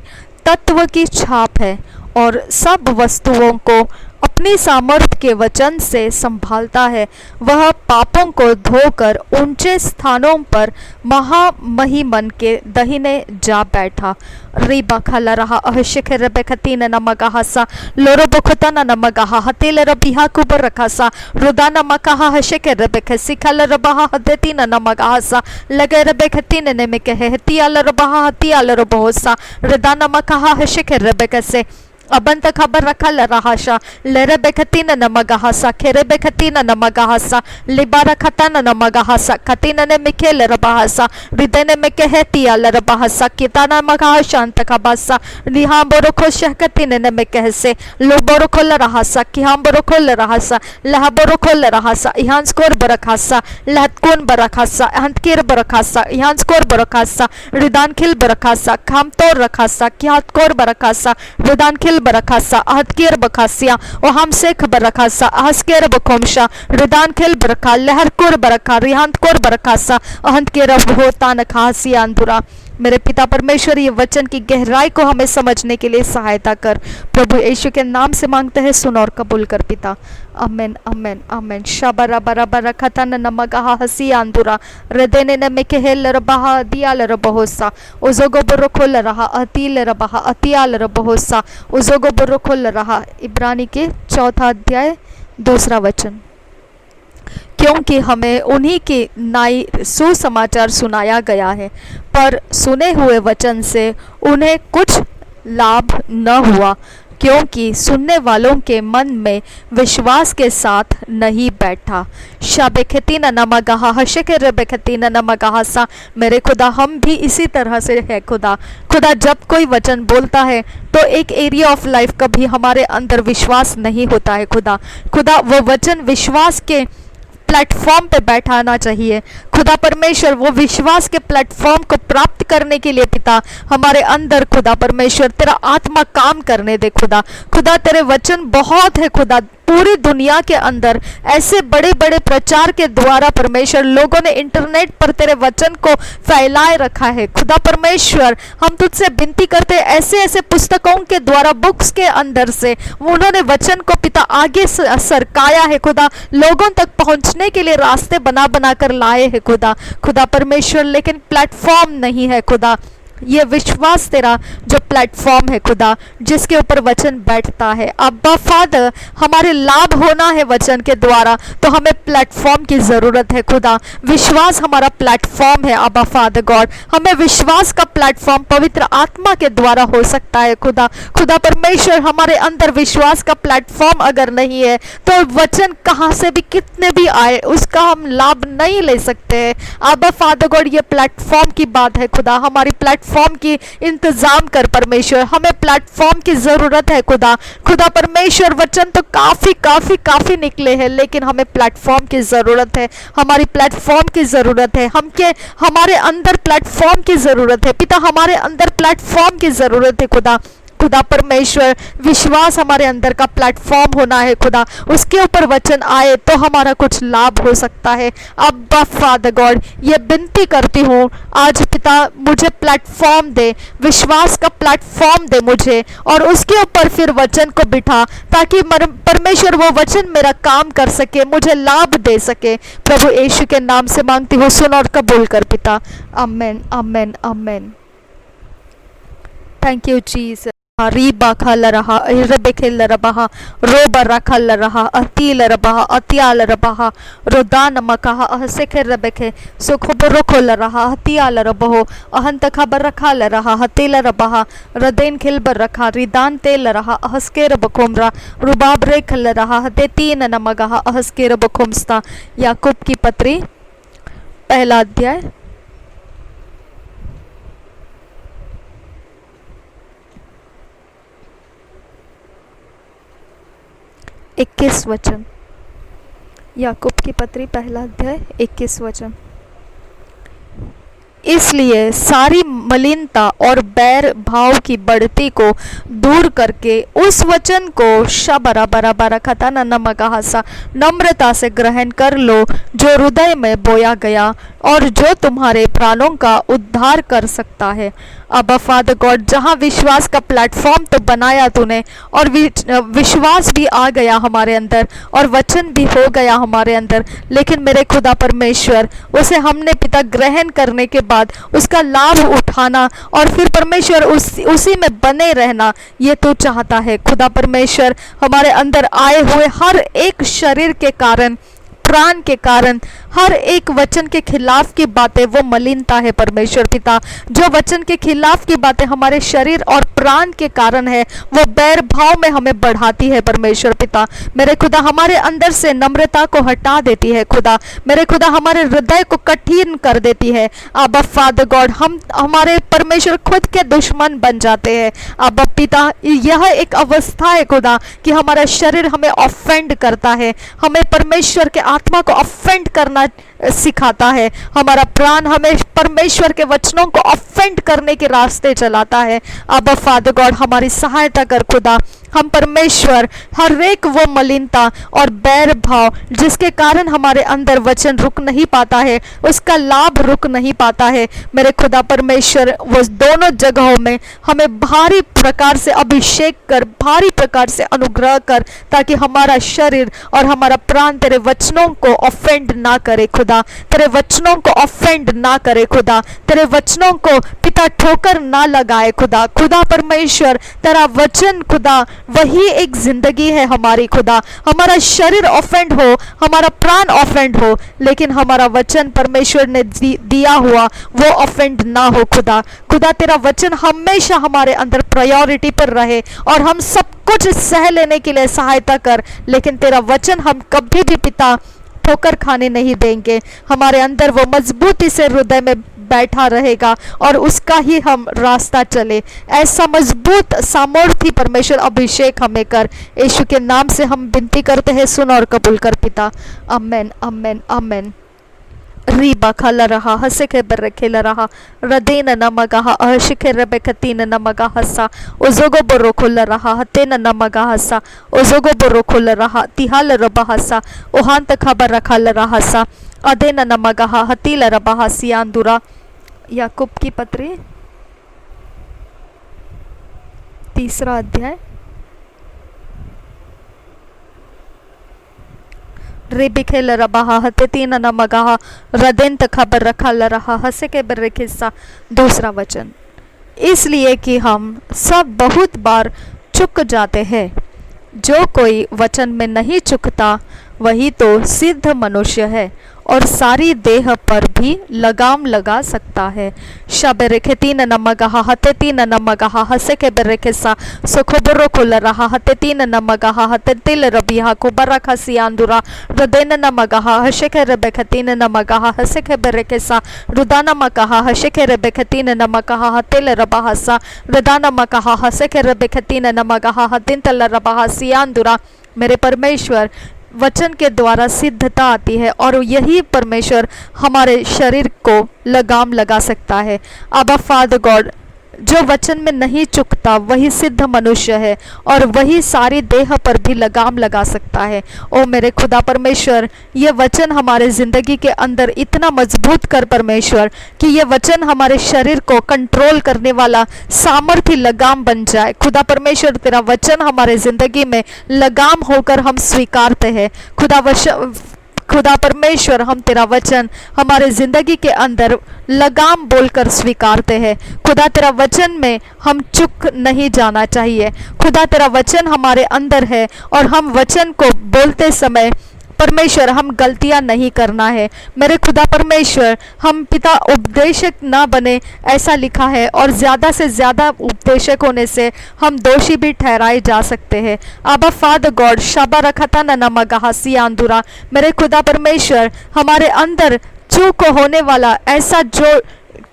तत्व की छाप है और सब वस्तुओं को अपनी सामर्थ्य के वचन से संभालता है। वह पापों को धोकर ऊंचे स्थानों पर महामहिमन के दहिने जा बैठा। रीबा खला रहा अहशिख रबेखतीन नमगहासा लोरो बखतन नमगहा हतेल रबिहा कुबर रखासा रुदाना मकहा हशिख रबेखसी खल रबहा हदतीन नमगहासा लगे रबेखतीन ने में कहे हतियाल रबहा हतियाल रबहोसा रुदाना मकहा हशिख रबेकसे अबंत खबर रखा लराहाशा लेरे बेखतीन नमगहासा खेरे बेखतीन नमगहासा लिबारा खतान नमगहासा खतीन ने मिखेल रबहासा हृदय में कहतिया लरबहासा किताना मगहा शांत खबासा लिहा बोरखो शहकतीन ने में कहसे लो बोरखो लराहासा किहां बोरखो लराहासा लहा बोरखो लराहासा इहां स्कोर बरखासा लहतकोन बरखासा हंतकीर बरखासा इहां स्कोर बरखासा हृदान खिल बरखासा खाम तोर रखासा किहात कोर बरखासा हृदान खिल बरखासा अहतकीर बखासिया और हम शेख बरखासा अहस्केर बखोमशा रिदान खिल बरखा लहरकुर बरखा रिहांत कोर बरखासा अहंतकीर होतान खासिया अंदुरा। मेरे पिता परमेश्वर ये वचन की गहराई को हमें समझने के लिए सहायता कर। प्रभु यीशु के नाम से मांगते हैं, सुन और कबूल कर पिता। Amen amen amen. शबरा बरा बरा खतन नमगहा हसी आंदुरा रदेने न मेकेहेल रबहा दियाल रबहोसा उजोगो बरखोल रहा अतिल रबहा अतियाल रबहोसा उजोगो बरखोल रहा। इब्रानी के 4 अध्याय 2 वचन। क्योंकि हमें उन्हीं के नाई सुसमाचार सुनाया गया है, पर सुने हुए वचन से उन्हें कुछ लाभ न हुआ, क्योंकि सुनने वालों के मन में विश्वास के साथ नहीं बैठा। शाबेखतीन नमगहा हशेकर बेखतीन नमगहा सा। मेरे खुदा हम भी इसी तरह से है खुदा। खुदा जब कोई वचन बोलता है तो एक एरिया ऑफ लाइफ कभी हमारे अंदर विश्वास नहीं होता है खुदा। खुदा वो वचन विश्वास के प्लेटफॉर्म पे बैठाना चाहिए। खुदा परमेश्वर वो विश्वास के प्लेटफॉर्म को प्राप्त करने के लिए पिता हमारे अंदर खुदा परमेश्वर तेरा आत्मा काम करने दे खुदा। खुदा तेरे वचन बहुत है खुदा, पूरी दुनिया के अंदर ऐसे बड़े बड़े प्रचार के द्वारा परमेश्वर लोगों ने इंटरनेट पर तेरे वचन को फैलाए रखा है। खुदा परमेश्वर, हम तुझसे विनती करते हैं, ऐसे ऐसे पुस्तकों के द्वारा, बुक्स के अंदर से उन्होंने वचन को पिता आगे सरकाया है खुदा, लोगों तक पहुंचने के लिए रास्ते बना बना कर लाए हैं खुदा। खुदा परमेश्वर, लेकिन प्लेटफॉर्म नहीं है खुदा। ये विश्वास तेरा जो प्लेटफॉर्म है खुदा, जिसके ऊपर वचन बैठता है। अब्बा फादर, हमारे लाभ होना है वचन के द्वारा, तो हमें प्लेटफॉर्म की ज़रूरत है खुदा। विश्वास हमारा प्लेटफॉर्म है अब्बा फादर गॉड। हमें विश्वास का प्लेटफॉर्म पवित्र आत्मा के द्वारा हो सकता है खुदा। खुदा परमेश्वर, हमारे अंदर विश्वास का प्लेटफॉर्म अगर नहीं है तो वचन कहाँ से भी कितने भी आए उसका हम लाभ नहीं ले सकते हैं। अब्बा फादर गॉड, ये प्लेटफॉर्म की बात है खुदा। हमारी प्लेटफॉर्म की इंतजाम कर परमेश्वर, हमें प्लेटफॉर्म की जरूरत है खुदा। खुदा परमेश्वर, वचन तो काफी काफी काफी निकले हैं, लेकिन हमें प्लेटफॉर्म की जरूरत है। हमारी प्लेटफॉर्म की जरूरत है, हमारे अंदर प्लेटफॉर्म की जरूरत है पिता, हमारे अंदर प्लेटफॉर्म की जरूरत है खुदा। खुदा परमेश्वर, विश्वास हमारे अंदर का प्लेटफॉर्म होना है खुदा। उसके ऊपर वचन आए तो हमारा कुछ लाभ हो सकता है। अब्बा फादर गॉड, ये विनती करती हूँ आज पिता, मुझे प्लेटफॉर्म दे, विश्वास का प्लेटफॉर्म दे मुझे, और उसके ऊपर फिर वचन को बिठा, ताकि परमेश्वर वो वचन मेरा काम कर सके, मुझे लाभ दे सके। प्रभु यीशु के नाम से मांगती हूँ, सुन और कबूल कर पिता। आमेन, आमेन, आमेन। Thank you Jesus. रीबा खल रहा, रबे खेल रहा, रोबर खल रहा, अतील रहा, अतियाल रहा, रोदान मकहा, अहसेखे रबेखे, सुखबरो खोल रहा, हतियाल रबहो, अहंत खबर रखाल रहा, हतील रबहा, रदेन खिलबर रखा, रिदान तेल रहा, अहस्के रब खोमरा, रुबाब रे खल रहा, हते तीन नमगहा, अहस्के रब खोमस्ता। याकूब की पत्री, पहला अध्याय, 21 वचन। याकूब की पत्री पहला अध्याय 21 वचन। इसलिए सारी मलिनता और बैर भाव की बढ़ती को दूर करके उस वचन को शबरा बराबर खता नमकहासा नम्रता से ग्रहण कर लो, जो हृदय में बोया गया और जो तुम्हारे प्राणों का उद्धार कर सकता है। अब फादर गॉड, जहाँ विश्वास का प्लेटफॉर्म तो बनाया तूने, और विश्वास भी आ गया हमारे अंदर और वचन भी हो गया हमारे अंदर, लेकिन मेरे खुदा परमेश्वर, उसे हमने पिता ग्रहण करने के बाद उसका लाभ उठाना और फिर परमेश्वर उसी में बने रहना, ये तो चाहता है खुदा परमेश्वर। हमारे अंदर आए हुए हर एक शरीर के कारण, प्राण के कारण, हर एक वचन के खिलाफ की बातें वो मलिनता है परमेश्वर पिता। जो वचन के खिलाफ की बातें हमारे शरीर और प्राण के कारण है, वो बैर भाव में हमें बढ़ाती है परमेश्वर पिता। मेरे खुदा, हमारे अंदर से नम्रता को हटा देती है खुदा। मेरे खुदा, हमारे हृदय को कठिन कर देती है। आबा फादर गॉड, हम हमारे परमेश्वर खुद के दुश्मन बन जाते हैं। आबा पिता, यह एक अवस्था है खुदा कि हमारा शरीर हमें ऑफेंड करता है, हमें परमेश्वर के आत्मा को ऑफेंड करना सिखाता है। हमारा प्राण हमें परमेश्वर के वचनों को ऑफेंड करने के रास्ते चलाता है। अब फादर गॉड, हमारी सहायता कर खुदा। हम परमेश्वर हर एक वो मलिनता और बैर भाव जिसके कारण हमारे अंदर वचन रुक नहीं पाता है, उसका लाभ रुक नहीं पाता है, मेरे खुदा परमेश्वर, वो दोनों जगहों में हमें भारी प्रकार से अभिषेक कर, भारी प्रकार से अनुग्रह कर, ताकि हमारा शरीर और हमारा प्राण तेरे वचनों को ऑफेंड ना करे खुदा, तेरे वचनों को ऑफेंड ना करे खुदा, तेरे वचनों को पिता ठोकर ना लगाए खुदा। खुदा परमेश्वर, तेरा वचन खुदा वही एक जिंदगी है हमारी खुदा। हमारा शरीर ऑफेंड हो, हमारा प्राण ऑफेंड हो, लेकिन हमारा वचन परमेश्वर ने दिया हुआ वो ऑफेंड ना हो खुदा। खुदा, तेरा वचन हमेशा हमारे अंदर प्रायोरिटी पर रहे और हम सब कुछ सह लेने के लिए सहायता कर, लेकिन तेरा वचन हम कभी भी पिता ठोकर खाने नहीं देंगे। हमारे अंदर वो मजबूती से हृदय में बैठा रहेगा और उसका ही हम रास्ता चले। ऐसा मजबूत सामर्थ्य परमेश्वर अभिषेक हमें कर, यीशु के नाम से हम विनती करते हैं, सुन और कबूल कर पिता। आमेन, आमेन, आमेन। Riba kalaraha haseke berekelaraha radena namagaha ahashike rebekatina namagahasa ozogo borokolaraha hatena namagahasa ozogo borokolaraha tihala rabahasa ohanta khabarakhalarahasa adena namagaha hatila rabahasi andura याकूब की पत्री 3 अध्याय रिबिखेल रबाहा हते तीन नमगाहा रदेंत खबर रखा लरहा हसे के बर्रे किस्सा 2 वचन। इसलिए कि हम सब बहुत बार चुक जाते हैं। जो कोई वचन में नहीं चुकता वही तो सिद्ध मनुष्य है और सारी देह पर भी लगाम लगा सकता है। शबेरेखे तीन नमगाहा हते तीन नमगाहा हसे के बेरेखे सा सुखबरो खुल रहा हते तीन नमगाहा हते तिल रबिहा को बरखा सियांदुरा रदेन नमगाहा हसे के रेबेखे तीन नमगाहा हसे के बेरेखे सा रुदाना मकाहा हसे के रेबेखे तीन नमगाहा हतिल रबाहा सा रुदाना मकाहा हसे के रेबेखे तीन नमगाहा हतिन तल रबाहा सियांदुरा। मेरे परमेश्वर वचन के द्वारा सिद्धता आती है और यही परमेश्वर हमारे शरीर को लगाम लगा सकता है। अबा फादर गॉड, जो वचन में नहीं चुकता वही सिद्ध मनुष्य है और वही सारी देह पर भी लगाम लगा सकता है। ओ मेरे खुदा परमेश्वर, ये वचन हमारे ज़िंदगी के अंदर इतना मजबूत कर परमेश्वर कि ये वचन हमारे शरीर को कंट्रोल करने वाला सामर्थ्य लगाम बन जाए। खुदा परमेश्वर, तेरा वचन हमारे ज़िंदगी में लगाम होकर हम स्वीकारते हैं। खुदा परमेश्वर, हम तेरा वचन हमारे ज़िंदगी के अंदर लगाम बोलकर स्वीकारते हैं। खुदा तेरा वचन में हम चुक नहीं जाना चाहिए। खुदा तेरा वचन हमारे अंदर है और हम वचन को बोलते समय परमेश्वर हम गलतियां नहीं करना है। मेरे खुदा परमेश्वर, हम पिता उपदेशक ना बने ऐसा लिखा है और ज़्यादा से ज़्यादा उपदेशक होने से हम दोषी भी ठहराए जा सकते हैं। आबा फादर गॉड, शाबा रखता नमगाहासी आंदुरा, मेरे खुदा परमेश्वर, हमारे अंदर चूक होने वाला ऐसा जो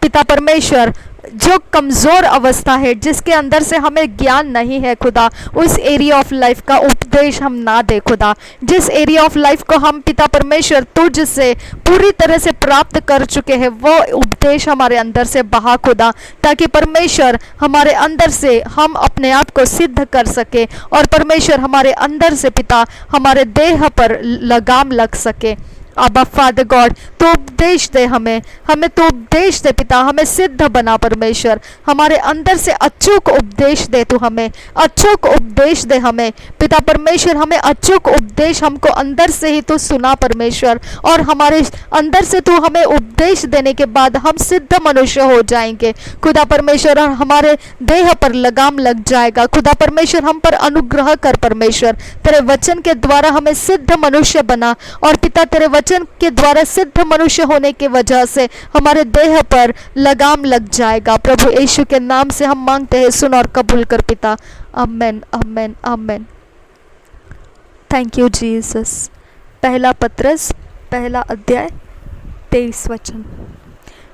पिता परमेश्वर जो कमज़ोर अवस्था है जिसके अंदर से हमें ज्ञान नहीं है खुदा, उस एरिया ऑफ लाइफ का उपदेश हम ना दे खुदा। जिस एरिया ऑफ लाइफ को हम पिता परमेश्वर तुझ से पूरी तरह से प्राप्त कर चुके हैं वो उपदेश हमारे अंदर से बहा खुदा, ताकि परमेश्वर हमारे अंदर से हम अपने आप को सिद्ध कर सके और परमेश्वर हमारे अंदर से पिता हमारे देह पर लगाम लग सके। अबा फादर गॉड, तो उपदेश दे हमें तो उपदेश दे पिता, हमें सिद्ध बना परमेश्वर, हमारे अंदर से अचूक उपदेश दे तू, हमें अचूक उपदेश दे हमें पिता परमेश्वर, हमें अचूक उपदेश हमको अंदर से ही तू सुना परमेश्वर, और हमारे अंदर से तू हमें उपदेश देने के बाद हम सिद्ध मनुष्य हो जाएंगे खुदा परमेश्वर, और हमारे देह पर लगाम लग जाएगा खुदा परमेश्वर। हम पर अनुग्रह कर परमेश्वर, तेरे वचन के द्वारा हमें सिद्ध मनुष्य बना, और पिता तेरे वचन के द्वारा सिद्ध मनुष्य होने की वजह से हमारे देह पर लगाम लग जाएगा। प्रभु यीशु के नाम से हम मांगते हैं, सुन और कबूल कर पिता। आमेन, आमेन, आमेन। Thank you Jesus. पहला पत्रस 1 अध्याय 23 वचन।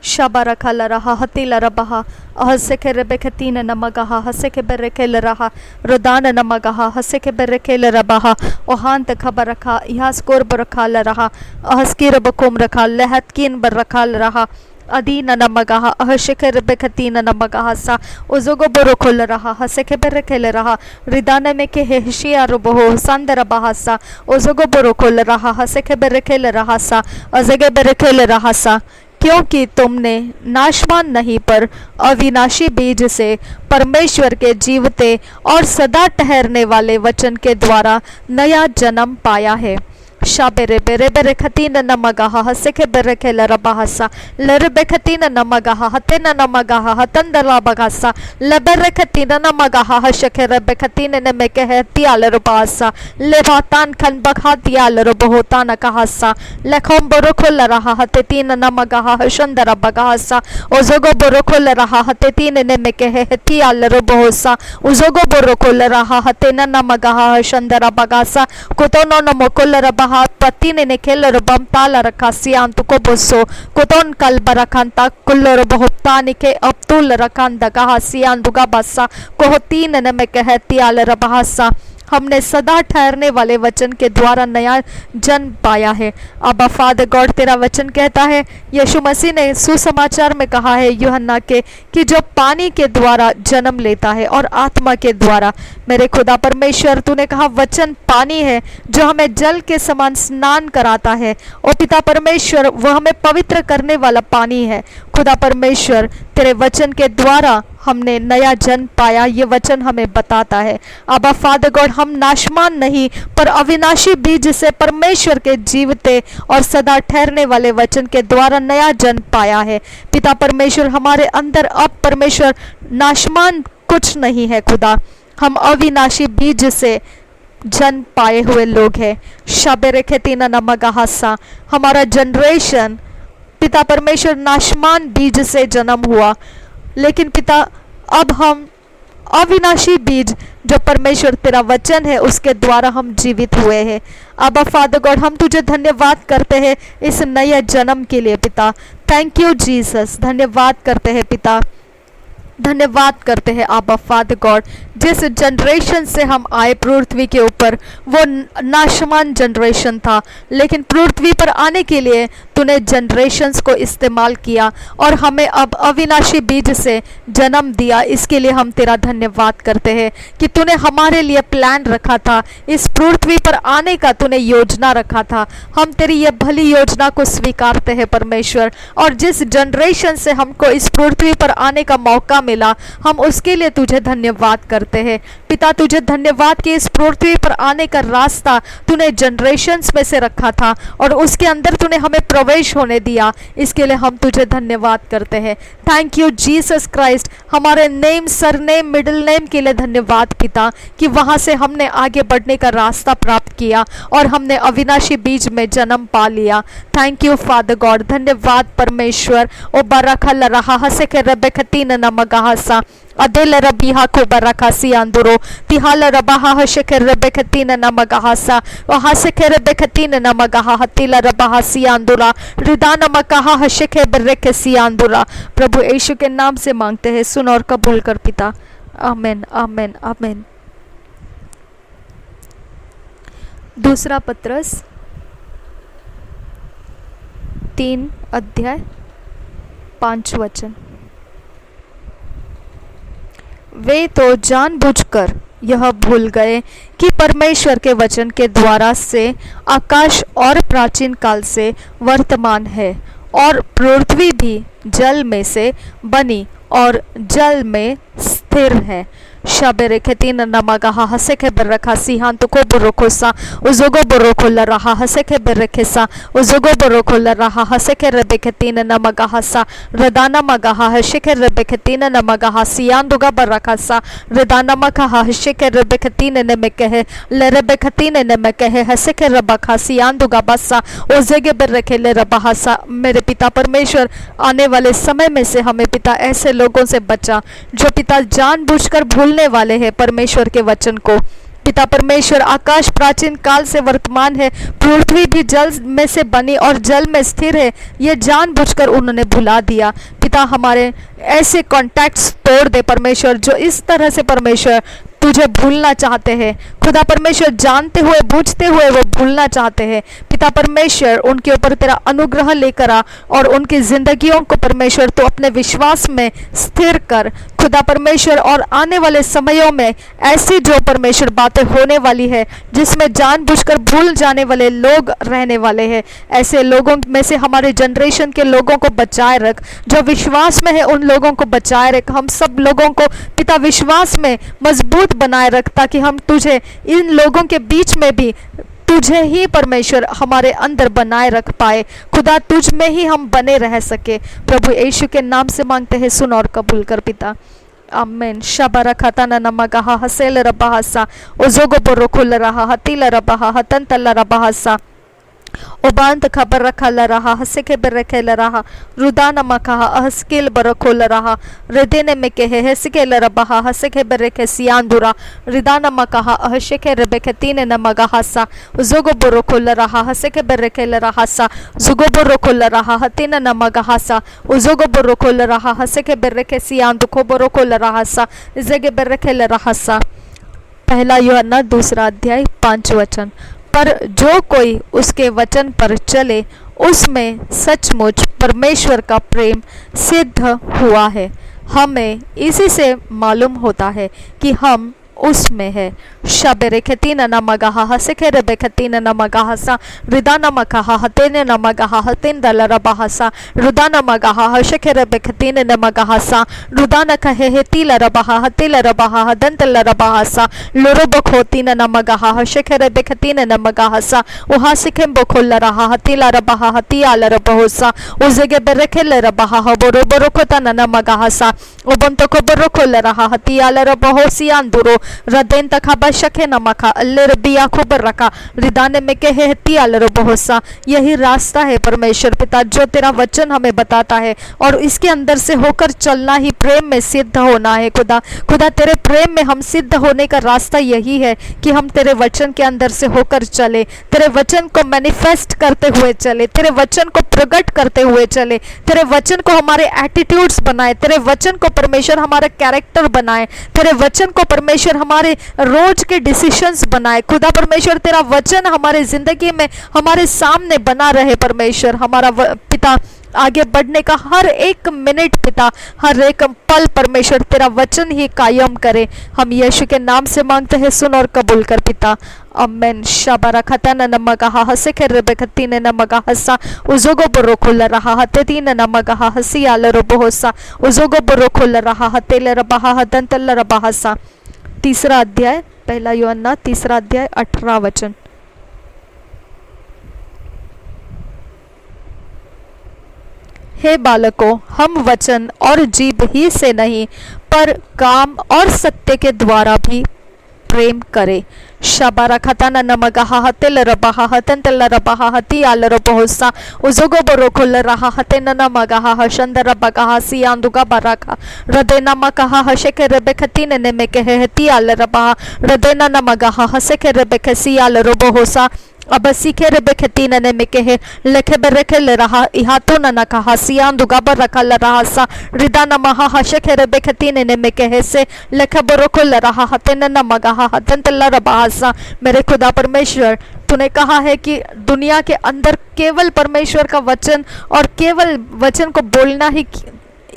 शबा रखा लरहा हतीला रबहा हसे के रेबेके तीन नमगहा हसे के बेरेके लरहा रुदान नमगहा हसे के बेरेके लरबहा ओहांत खबर रखा यहास कोर बरखा लरहा हस्की रबकुम रखा लहत किन बर रखा लरहा अदीन नमगहा अहशके रेबेके तीन नमगहा सा उजोगो बरोखोल रहा हसे के बेरेके लरहा रिदान में के हेशिया रबहो संदर बहा सा उजोगो बरोखोल रहा हसे के बेरेके लरहा सा अजगे बेरेके लरहा सा, क्योंकि तुमने नाशवान नहीं पर अविनाशी बीज से परमेश्वर के जीवते और सदा ठहरने वाले वचन के द्वारा नया जन्म पाया है। शाबेरे बेरे बेरे खतीन नमगहा हसे के बेरे के लरबहासा लरबे खतीन नमगहा हतेन नमगहा हतंदला बगासा लबेरे खतीन नमगहा हशके रबे खतीन नमे के हतियाल रबासा लेवातान खन बखातियाल रबहोता न कहासा लखोम बरोखोल रहा हते तीन नमगहा हशंदरा बगासा ओजोगो बरोखोल रहा हते तीन नमे के हतियाल रबहोसा उजोगो बरोखोल रहा हते नमगहा हशंदरा बगासा कोतोनो नमोकोल रबा पति ने खेल बम ताल रखा सियान तुको बोसो कोतोन कल बरखांता कुल्लो बहुता निके अब्दुल रखान दगा सियान दुगा बसा कोह तीन ने में कहती आल रबहासा हमने सदा ठहरने वाले वचन के द्वारा नया जन्म पाया है। अब्बा फादर गॉड, तेरा वचन कहता है, यीशु मसीह ने सुसमाचार में कहा है यूहन्ना के कि जो पानी के द्वारा जन्म लेता है और आत्मा के द्वारा। मेरे खुदा परमेश्वर, तूने कहा वचन पानी है जो हमें जल के समान स्नान कराता है। ओ पिता परमेश्वर, वह हमें पवित्र करने वाला पानी है। खुदा परमेश्वर, तेरे वचन के द्वारा हमने नया जन्म पाया, ये वचन हमें बताता है। अब्बा फादर गॉड, हम नाशमान नहीं पर अविनाशी बीज से परमेश्वर के जीवते और सदा ठहरने वाले वचन के द्वारा नया जन्म पाया है। पिता परमेश्वर, हमारे अंदर अब परमेश्वर नाशमान कुछ नहीं है। खुदा, हम अविनाशी बीज से जन्म पाए हुए लोग हैं। शबेरे खेतीना नमगाहासा, हमारा जनरेशन पिता परमेश्वर नाशमान बीज से जन्म हुआ, लेकिन पिता अब हम अविनाशी बीज जो परमेश्वर तेरा वचन है उसके द्वारा हम जीवित हुए हैं। अब फादर गॉड, हम तुझे धन्यवाद करते हैं इस नए जन्म के लिए पिता। थैंक यू जीसस, धन्यवाद करते हैं पिता, धन्यवाद करते हैं आबा फादर गॉड। जिस जनरेशन से हम आए पृथ्वी के ऊपर, वो नाशमान जनरेशन था, लेकिन पृथ्वी पर आने के लिए तूने जनरेशन्स को इस्तेमाल किया और हमें अब अविनाशी बीज से जन्म दिया। इसके लिए हम तेरा धन्यवाद करते हैं कि तूने हमारे लिए प्लान रखा था, इस पृथ्वी पर आने का तूने योजना रखा था। हम तेरी ये भली योजना को स्वीकारते हैं परमेश्वर, और जिस जनरेशन से हमको इस पृथ्वी पर आने का मौका मिला, हम उसके लिए तुझे धन्यवाद करते हैं पिता। तुझे धन्यवाद कि इस पृथ्वी पर आने का रास्ता तूने जनरेशन्स में से रखा था और उसके अंदर तूने हमें प्रवेश होने दिया। इसके लिए हम तुझे धन्यवाद करते हैं। Thank you Jesus Christ. हमारे नेम, सरनेम, मिडिल नेम के लिए धन्यवाद पिता कि वहाँ से हमने आगे बढ़ने का रास्ता प्राप्त किया और हमने अविनाशी बीज में जन्म पा लिया। थैंक यू फादर गॉड, धन्यवाद परमेश्वर। ओ बरखा लरहा हसे के रबे खतीन नमगाहसा अदेल रबिहा को बरखासी अंदुरो तिहाल रबाहा हसे के रबे खतीन नमगाहसा ओ हसे के रबे खतीन नमगाहा हतिल रबाहासी अंदुरा हृदय नमगाहा हसे के बरके सी अंदुरा। प्रभु यीशु के नाम से मांगते हैं, सुन और कबूल कर पिता। आमीन, आमीन, आमीन। दूसरा पत्रस 3 अध्याय 5 वचन। वे तो जानबूझकर यह भूल गए कि परमेश्वर के वचन के द्वारा से आकाश और प्राचीन काल से वर्तमान है और पृथ्वी भी जल में से बनी और जल में स्थिर है। शबेरे खेतीन नमगाहा हसे के बरखा सिहान तो को बरोकोसा उजोगो बरोकोला रहा हसे के बरखेसा उजोगो बरोकोला रहा हसे के रबे खेतीन नमगाहा रदाना मगाहा हसे के रबे खेतीन नमगाहा सियान दुगा बरखासा रदाना मगाहा हसे के रबे खेतीन ने में कहे ले रबे खेतीन ने में कहे हसे के रबखा सियान दुगा बसा उजेगे बरखे ले रबाहासा। मेरे पिता परमेश्वर, आने वाले समय में से हमें पिता ऐसे लोगों से बचा जो पिता जानबूझकर भूलने वाले हैं परमेश्वर के वचन को। पिता परमेश्वर, आकाश प्राचीन काल से वर्तमान है, पृथ्वी भी जल में से बनी और जल में स्थिर है, ये जानबूझकर उन्होंने भुला दिया। पिता, हमारे ऐसे कॉन्टैक्ट्स तोड़ दे परमेश्वर जो इस तरह से परमेश्वर तुझे भूलना चाहते हैं। खुदा परमेश्वर, जानते हुए बूझते हुए वो भूलना चाहते हैं। पिता परमेश्वर, उनके ऊपर तेरा अनुग्रह लेकर आ और उनकी जिंदगियों को परमेश्वर तो अपने विश्वास में स्थिर कर। खुदा परमेश्वर, और आने वाले समयों में ऐसी जो परमेश्वर बातें होने वाली है जिसमें जानबूझकर भूल जाने वाले लोग रहने वाले हैं, ऐसे लोगों में से हमारे जनरेशन के लोगों को बचाए रख। जो विश्वास में है उन लोगों को बचाए रख। हम सब लोगों को पिता विश्वास में मजबूत बनाए रख, ताकि हम तुझे इन लोगों के बीच में भी तुझे ही परमेश्वर हमारे अंदर बनाए रख पाए। खुदा, तुझ में ही हम बने रह सके। प्रभु यीशु के नाम से मांगते हैं, सुन और कबूल कर पिता। आमीन। शबरा खताना नमगाहा हसेल रबाहासा ओजोगो बोरोखुल रहा हतिल रबाहा हतन तल रबाहासा ओबांत खबर रखा ल रहा हसे के बरखे ल रहा रुदाना मखा हस्किल बरखोल रहा हृदय में कहे हसके ल रबहा हसे के बरखे सियांदुरा रिदाना मखा हसे के रबेखे तीन न मगा सा जोगो बरखोल रहा हसे के बरखे ल रहा सा जुगो बरखोल रहा हतीन न मगा सा उजोगो बरखोल रहा हसे के बरखे सियांदु को बरखोल रहा सा जगे बरखे ल रहा सा। पहला यूहन्ना 2:5 पर जो कोई उसके वचन पर चले उसमें सचमुच परमेश्वर का प्रेम सिद्ध हुआ है। हमें इसी से मालूम होता है कि हम उसमें है। शबेरेखेतीन नमगहा हसेखेरेबेखेतीन नमगहा सा रिदानमकहा हतेन नमगहा हतेन दलरबहसा रुदानमगहा हशेखेरेबेखेतीन नमगहा सा रुदानकहेहेतीलरबहा हतेलरबहा हदंतलरबहसा लोरोबखोतीन नमगहा हशेखेरेबेखेतीन नमगहा सा उहासिखेम्बोखोलरहा हतीलरबहा हतियालरबहोसा उजेगेबेरेखेलरबहा हबोरोबरोकोतन नमगहा सा उबंतोकोबरोकोलरहा हतियालरबहोसियांदुरो रदेन तखबा शखे नमखा अल्लेर बिया खुबर रखा रिदाने में कहे हतियालर बहुसा। यही रास्ता है परमेश्वर पिता जो तेरा वचन हमें बताता है और इसके अंदर से होकर चलना ही प्रेम में सिद्ध होना है। खुदा खुदा तेरे प्रेम में हम सिद्ध होने का रास्ता यही है कि हम तेरे वचन के अंदर से होकर चले, तेरे वचन को मैनिफेस्ट करते हुए चले, तेरे वचन को प्रकट करते हुए चले, तेरे वचन को हमारे एटीट्यूड्स बनाए, तेरे वचन को परमेश्वर हमारा कैरेक्टर बनाए, तेरे वचन को परमेश्वर हमारे रोज के डिसीजंस बनाए। खुदा परमेश्वर तेरा वचन हमारे जिंदगी में हमारे सामने बना रहे। परमेश्वर हमारा पिता आगे बढ़ने का हर एक मिनट पिता, हर एक पल परमेश्वर तेरा वचन ही कायम करे। हम यीशु के नाम से मांगते हैं, सुन और कबूल कर पिता, आमेन। शाबारा खतन नमगहा हसे खेरेबेखतीन नमगा हसा उजोगो बरोखुल रहा हतेतीन नमगहा हसी आलरो बोहोसा उजोगो बरोखुल रहा हतेले रबहा हदंतल रबहसा। तीसरा अध्याय, पहला यूहन्ना 3:18। हे बालकों, हम वचन और जीभ ही से नहीं पर काम और सत्य के द्वारा भी प्रेम करे। शबारा खताना नमगहा हतेल रबहा हतंतल रबहा हती आलर बहुसा उजोगो बरोखुल रहा हतेन नमगहा हशंदर बगहा सियांदुगा बराका रदेना मकहा हशेके रेबेखतीन ने में कहे हती आलर रबहा रदेना नमगहा हसेके रेबेखसी आलर बहुसा अब सीखे रेबेखतीन ने में कहे लेखे बेरेखे ले रहा इहातो न कहा सियांदुगा बरका ल रहा सा रिदा नमहा हशेके रेबेखतीन ने में कहे से लेखे बरोखुल रहा हतेन नमगहा हतंतल रबहा। मेरे खुदा परमेश्वर, तूने कहा है कि दुनिया के अंदर केवल परमेश्वर का वचन और केवल वचन को बोलना ही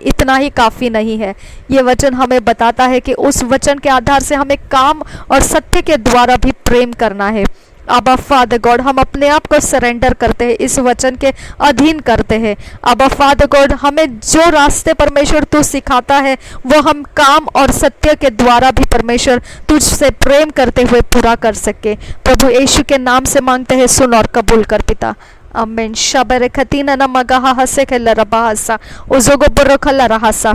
इतना ही काफ़ी नहीं है। ये वचन हमें बताता है कि उस वचन के आधार से हमें काम और सत्य के द्वारा भी प्रेम करना है। अबा फादर गॉड, हम अपने आप को सरेंडर करते हैं, इस वचन के अधीन करते हैं। अबा फादर गॉड, हमें जो रास्ते परमेश्वर तू सिखाता है वो हम काम और सत्य के द्वारा भी परमेश्वर तुझसे प्रेम करते हुए पूरा कर सके। प्रभु यीशु के नाम से मांगते हैं, सुन और कबूल कर पिता, आमीन। शबरे खतीना नमगहा हसे खेल रबासा उजोगो बुरखला रहासा।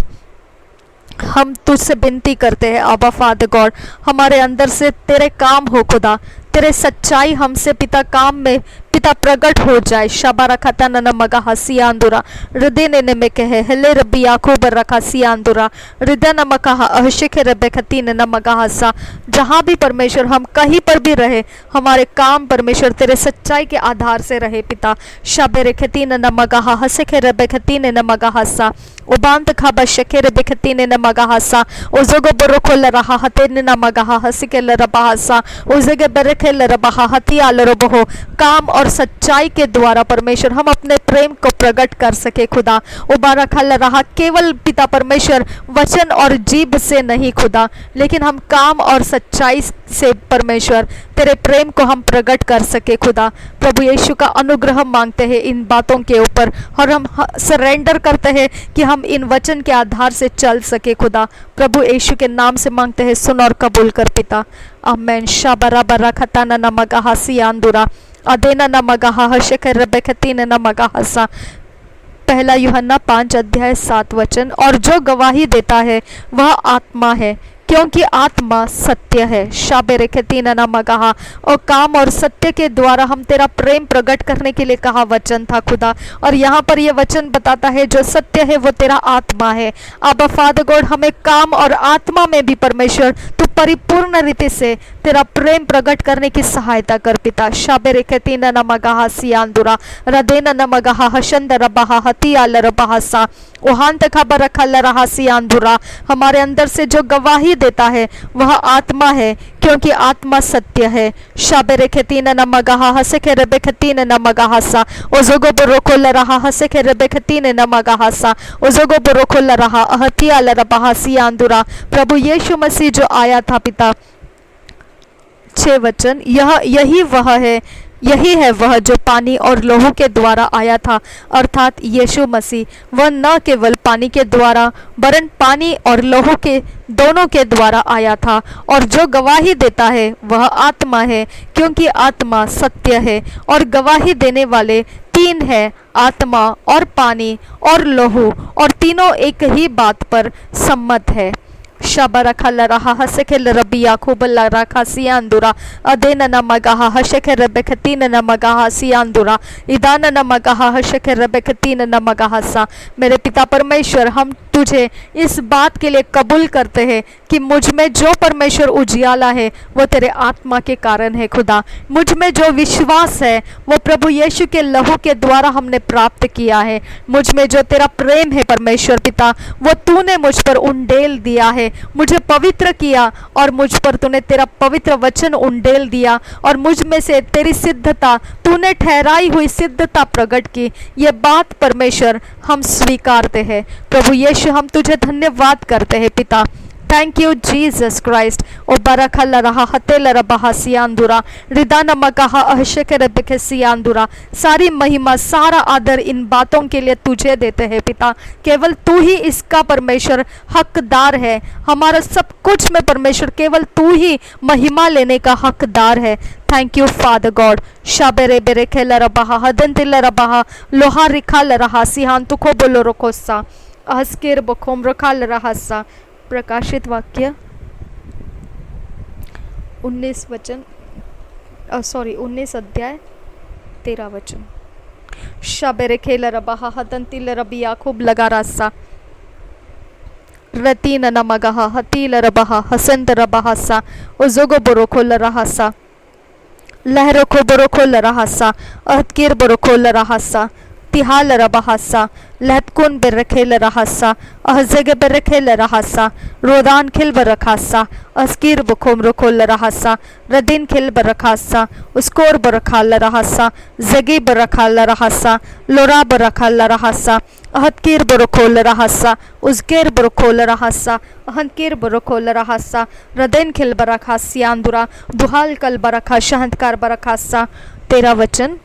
हम तुझसे विनती करते हैं आबा फादर गॉड, हमारे अंदर से तेरे काम हो खुदा, तेरे सच्चाई हमसे पिता काम में पिता प्रकट हो जाए। शबारा खता न मगा हसिया अंदुरा हृदय ने में कहे हेले रबी आखो बर रखा सिया अंदुरा हृदय न मका अहशिक रबे खती न मगा हसा। जहाँ भी परमेश्वर हम कहीं पर भी रहे, हमारे काम परमेश्वर तेरे सच्चाई के आधार से रहे पिता। शबेरे खती न मगा हसिक रबे खती न मगा हसा उबांत खाबा शके रबे खती न मगा हसा उजोगो बरोखोल रहा हते न मगा हसिके रबा हसा उजगे बरखे रबा हती आल रबहो। काम और सच्चाई के द्वारा परमेश्वर हम अपने प्रेम को प्रकट कर सके खुदा। उबारा खल रहा केवल पिता परमेश्वर वचन और जीभ से नहीं खुदा, लेकिन हम काम और सच्चाई से परमेश्वर तेरे प्रेम को हम प्रकट कर सके खुदा। प्रभु यीशु का अनुग्रह मांगते हैं इन बातों के ऊपर और हम सरेंडर करते हैं कि हम इन वचन के आधार से चल सके खुदा। प्रभु यीशु के नाम से मांगते हैं, सुन और कबूल कर पिता, आमेन। शाबरा बरा खताना नमगा हसी आंदुरा अदेना नमगा हशक रबेखतीन नमगा हसा। पहला यूहन्ना 5:7। और जो गवाही देता है वह आत्मा है, क्योंकि आत्मा सत्य है। शाबेरे खतीना नमगा। और काम और सत्य के द्वारा हम तेरा प्रेम प्रकट करने के लिए कहा वचन था खुदा, और यहाँ पर यह वचन बताता है जो सत्य है वो तेरा आत्मा है। अब फादर गॉड, हमें काम और आत्मा में भी परमेश्वर तू परिपूर्ण रीति से तेरा प्रेम प्रकट करने की सहायता कर पिता। शाबेरे कतीना नमगाहा सियांदुरा रदेना नमगाहा हशंदर बहा हतियाल रबासा ओहान तक बरखल रहा सियांदुरा। हमारे अंदर से जो गवाही देता है वह आत्मा है, क्योंकि आत्मा सत्य है। शाबेरे खतीना नमगाहा हसे के रबे खतीना नमगाहा सा ओजोगो बरोकोल रहा हसे के रबे खतीने नमगाहा सा ओजोगो बरोकोल रहा अहतियाल रबाहा सियांदुरा। प्रभु यीशु मसीह जो आया था पिता, 6 वचन, यही है वह जो पानी और लहू के द्वारा आया था, अर्थात यीशु मसीह। वह न केवल पानी के द्वारा वरन पानी और लहू के दोनों के द्वारा आया था। और जो गवाही देता है वह आत्मा है, क्योंकि आत्मा सत्य है। और गवाही देने वाले 3 है, आत्मा और पानी और लहू, और तीनों एक ही बात पर सम्मत है। शबरखल रहा हसखेल रबिया खूबल रखा सियांदुरा अदेन नमगाहा हशखे रबेखतीन नमगाहा सियांदुरा इदान नमगाहा हशखे रबेखतीन नमगाहा सा। मेरे पिता परमेश्वर, हम तुझे इस बात के लिए कबूल करते हैं कि मुझ में जो परमेश्वर उजियाला है वो तेरे आत्मा के कारण है खुदा। मुझ में जो विश्वास है वो प्रभु यीशु के लहू के द्वारा हमने प्राप्त किया है। मुझ में जो तेरा प्रेम है परमेश्वर पिता, वो तूने मुझ पर उंडेल दिया है, मुझे पवित्र किया, और मुझ पर तूने तेरा पवित्र वचन उंडेल दिया, और मुझ में से तेरी सिद्धता, तूने ठहराई हुई सिद्धता प्रकट की। ये बात परमेश्वर हम स्वीकारते हैं। प्रभु यीशु, हम तुझे धन्यवाद करते हैं पिता। Thank you Jesus Christ. ओ बरखल रहा हतेल रबहा सियांदुरा रिदान मगाहा अहशके रबके सियांदुरा। सारी महिमा, सारा आदर इन बातों के लिए तुझे देते हैं पिता। केवल तू ही इसका परमेश्वर हकदार है। हमारा सब कुछ में परमेश्वर केवल तू ही महिमा लेने का हकदार है। Thank you father God. शाबेरे बेरे खेल रबहा हदन तिल रबहा लोहा रिखाल रहा सिहान तुखो बोलो रोकोसा अहस्केर बखोम रखाल रहा सा। प्रकाशित वाक्य 19 अध्याय 13 वचन। शबेरे खेल रबहा हतन तिल रबी याकूब लगा रासा रतीन नमगहा हतील रबहा हसंत रबहा सा उजोगो बोरोखोल रहा सा लहरो को बोरोखोल रहा सा अहतकीर बोरोखोल रहा सा तिहाल रबहासा लहतकुन बेरखेल रहासा अहजगे बेरखेल रहासा रोदान खिल बरखासा अस्कीर बखोम रखोल रहासा रदीन खिल बरखासा उसकोर बरखाल रहासा जगी बरखाल रहासा लोरा बरखाल रहासा अहतकीर बरखोल रहासा उसकेर बरखोल रहासा अहंकीर बरखोल रहासा रदेन खिल बरखासियांदुरा दुहाल कल बरखा शहंतकार बरखासा। 13 वचन।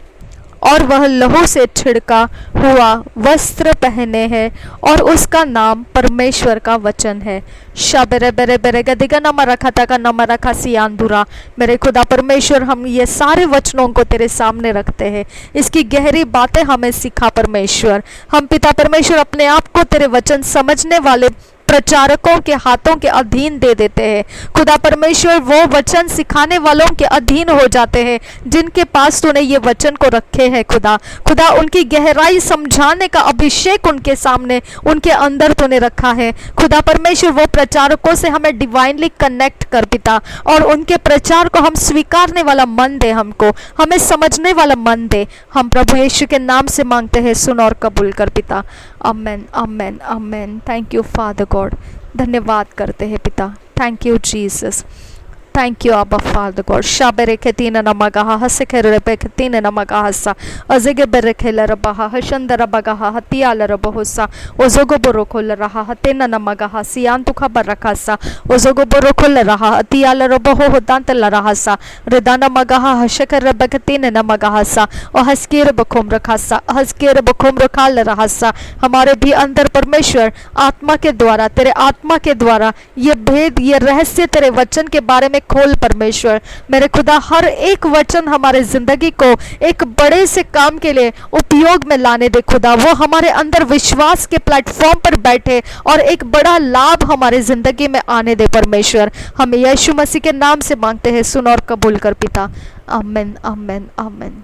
और वह लहू से छिड़का हुआ वस्त्र पहने है और उसका नाम परमेश्वर का वचन है। शबेरे बेरे बेरे गदिगा नमा रखा तका नमा रखा सियांदुरा। मेरे खुदा परमेश्वर, हम ये सारे वचनों को तेरे सामने रखते हैं। इसकी गहरी बातें हमें सिखा परमेश्वर। हम पिता परमेश्वर अपने आप को तेरे वचन समझने वाले प्रचारकों के हाथों के अधीन दे देते हैं। खुदा परमेश्वर, वो वचन सिखाने वालों के अधीन हो जाते हैं जिनके पास तूने ये वचन को रखे हैं। खुदा उनकी गहराई समझाने का अभिषेक उनके सामने, उनके अंदर तूने रखा है। खुदा परमेश्वर, वो प्रचारकों से हमें डिवाइनली कनेक्ट कर पिता, और उनके प्रचार को हम स्वीकारने वाला मन दे, हमको हमें समझने वाला मन दे। हम प्रभु यीशु के नाम से मांगते हैं, सुन और कबूल कर पिता। आमेन आमेन आमेन। Thank you father God. धन्यवाद करते हैं पिता। Thank you Jesus. Thank you, Abba Father God. Shabere ketina namagaha hasekere ketina namagaha sa azege berekela rabaha hashandara bagaha hatiala rabahosa ozogo borokol raha hatena namagaha siantu khabarakasa ozogo borokol raha hatiala rabaho hodantala rahasa redana magaha hashekere beketina namagaha sa और हस्केर बखोम रखा सा हस्केर बखोम रखाल रहा सा। हमारे भी अंदर परमेश्वर आत्मा के द्वारा, तेरे आत्मा के द्वारा ये भेद, ये रहस्य तेरे वचन के बारे में खोल परमेश्वर। मेरे खुदा, हर एक वचन हमारे जिंदगी को एक बड़े से काम के लिए उपयोग में लाने दे खुदा। वो हमारे अंदर विश्वास के प्लेटफॉर्म पर बैठे और एक बड़ा लाभ हमारे जिंदगी में आने दे परमेश्वर। हम यीशु मसीह के नाम से मांगते हैं, सुन और कबूल कर पिता। आमेन आमेन आमेन।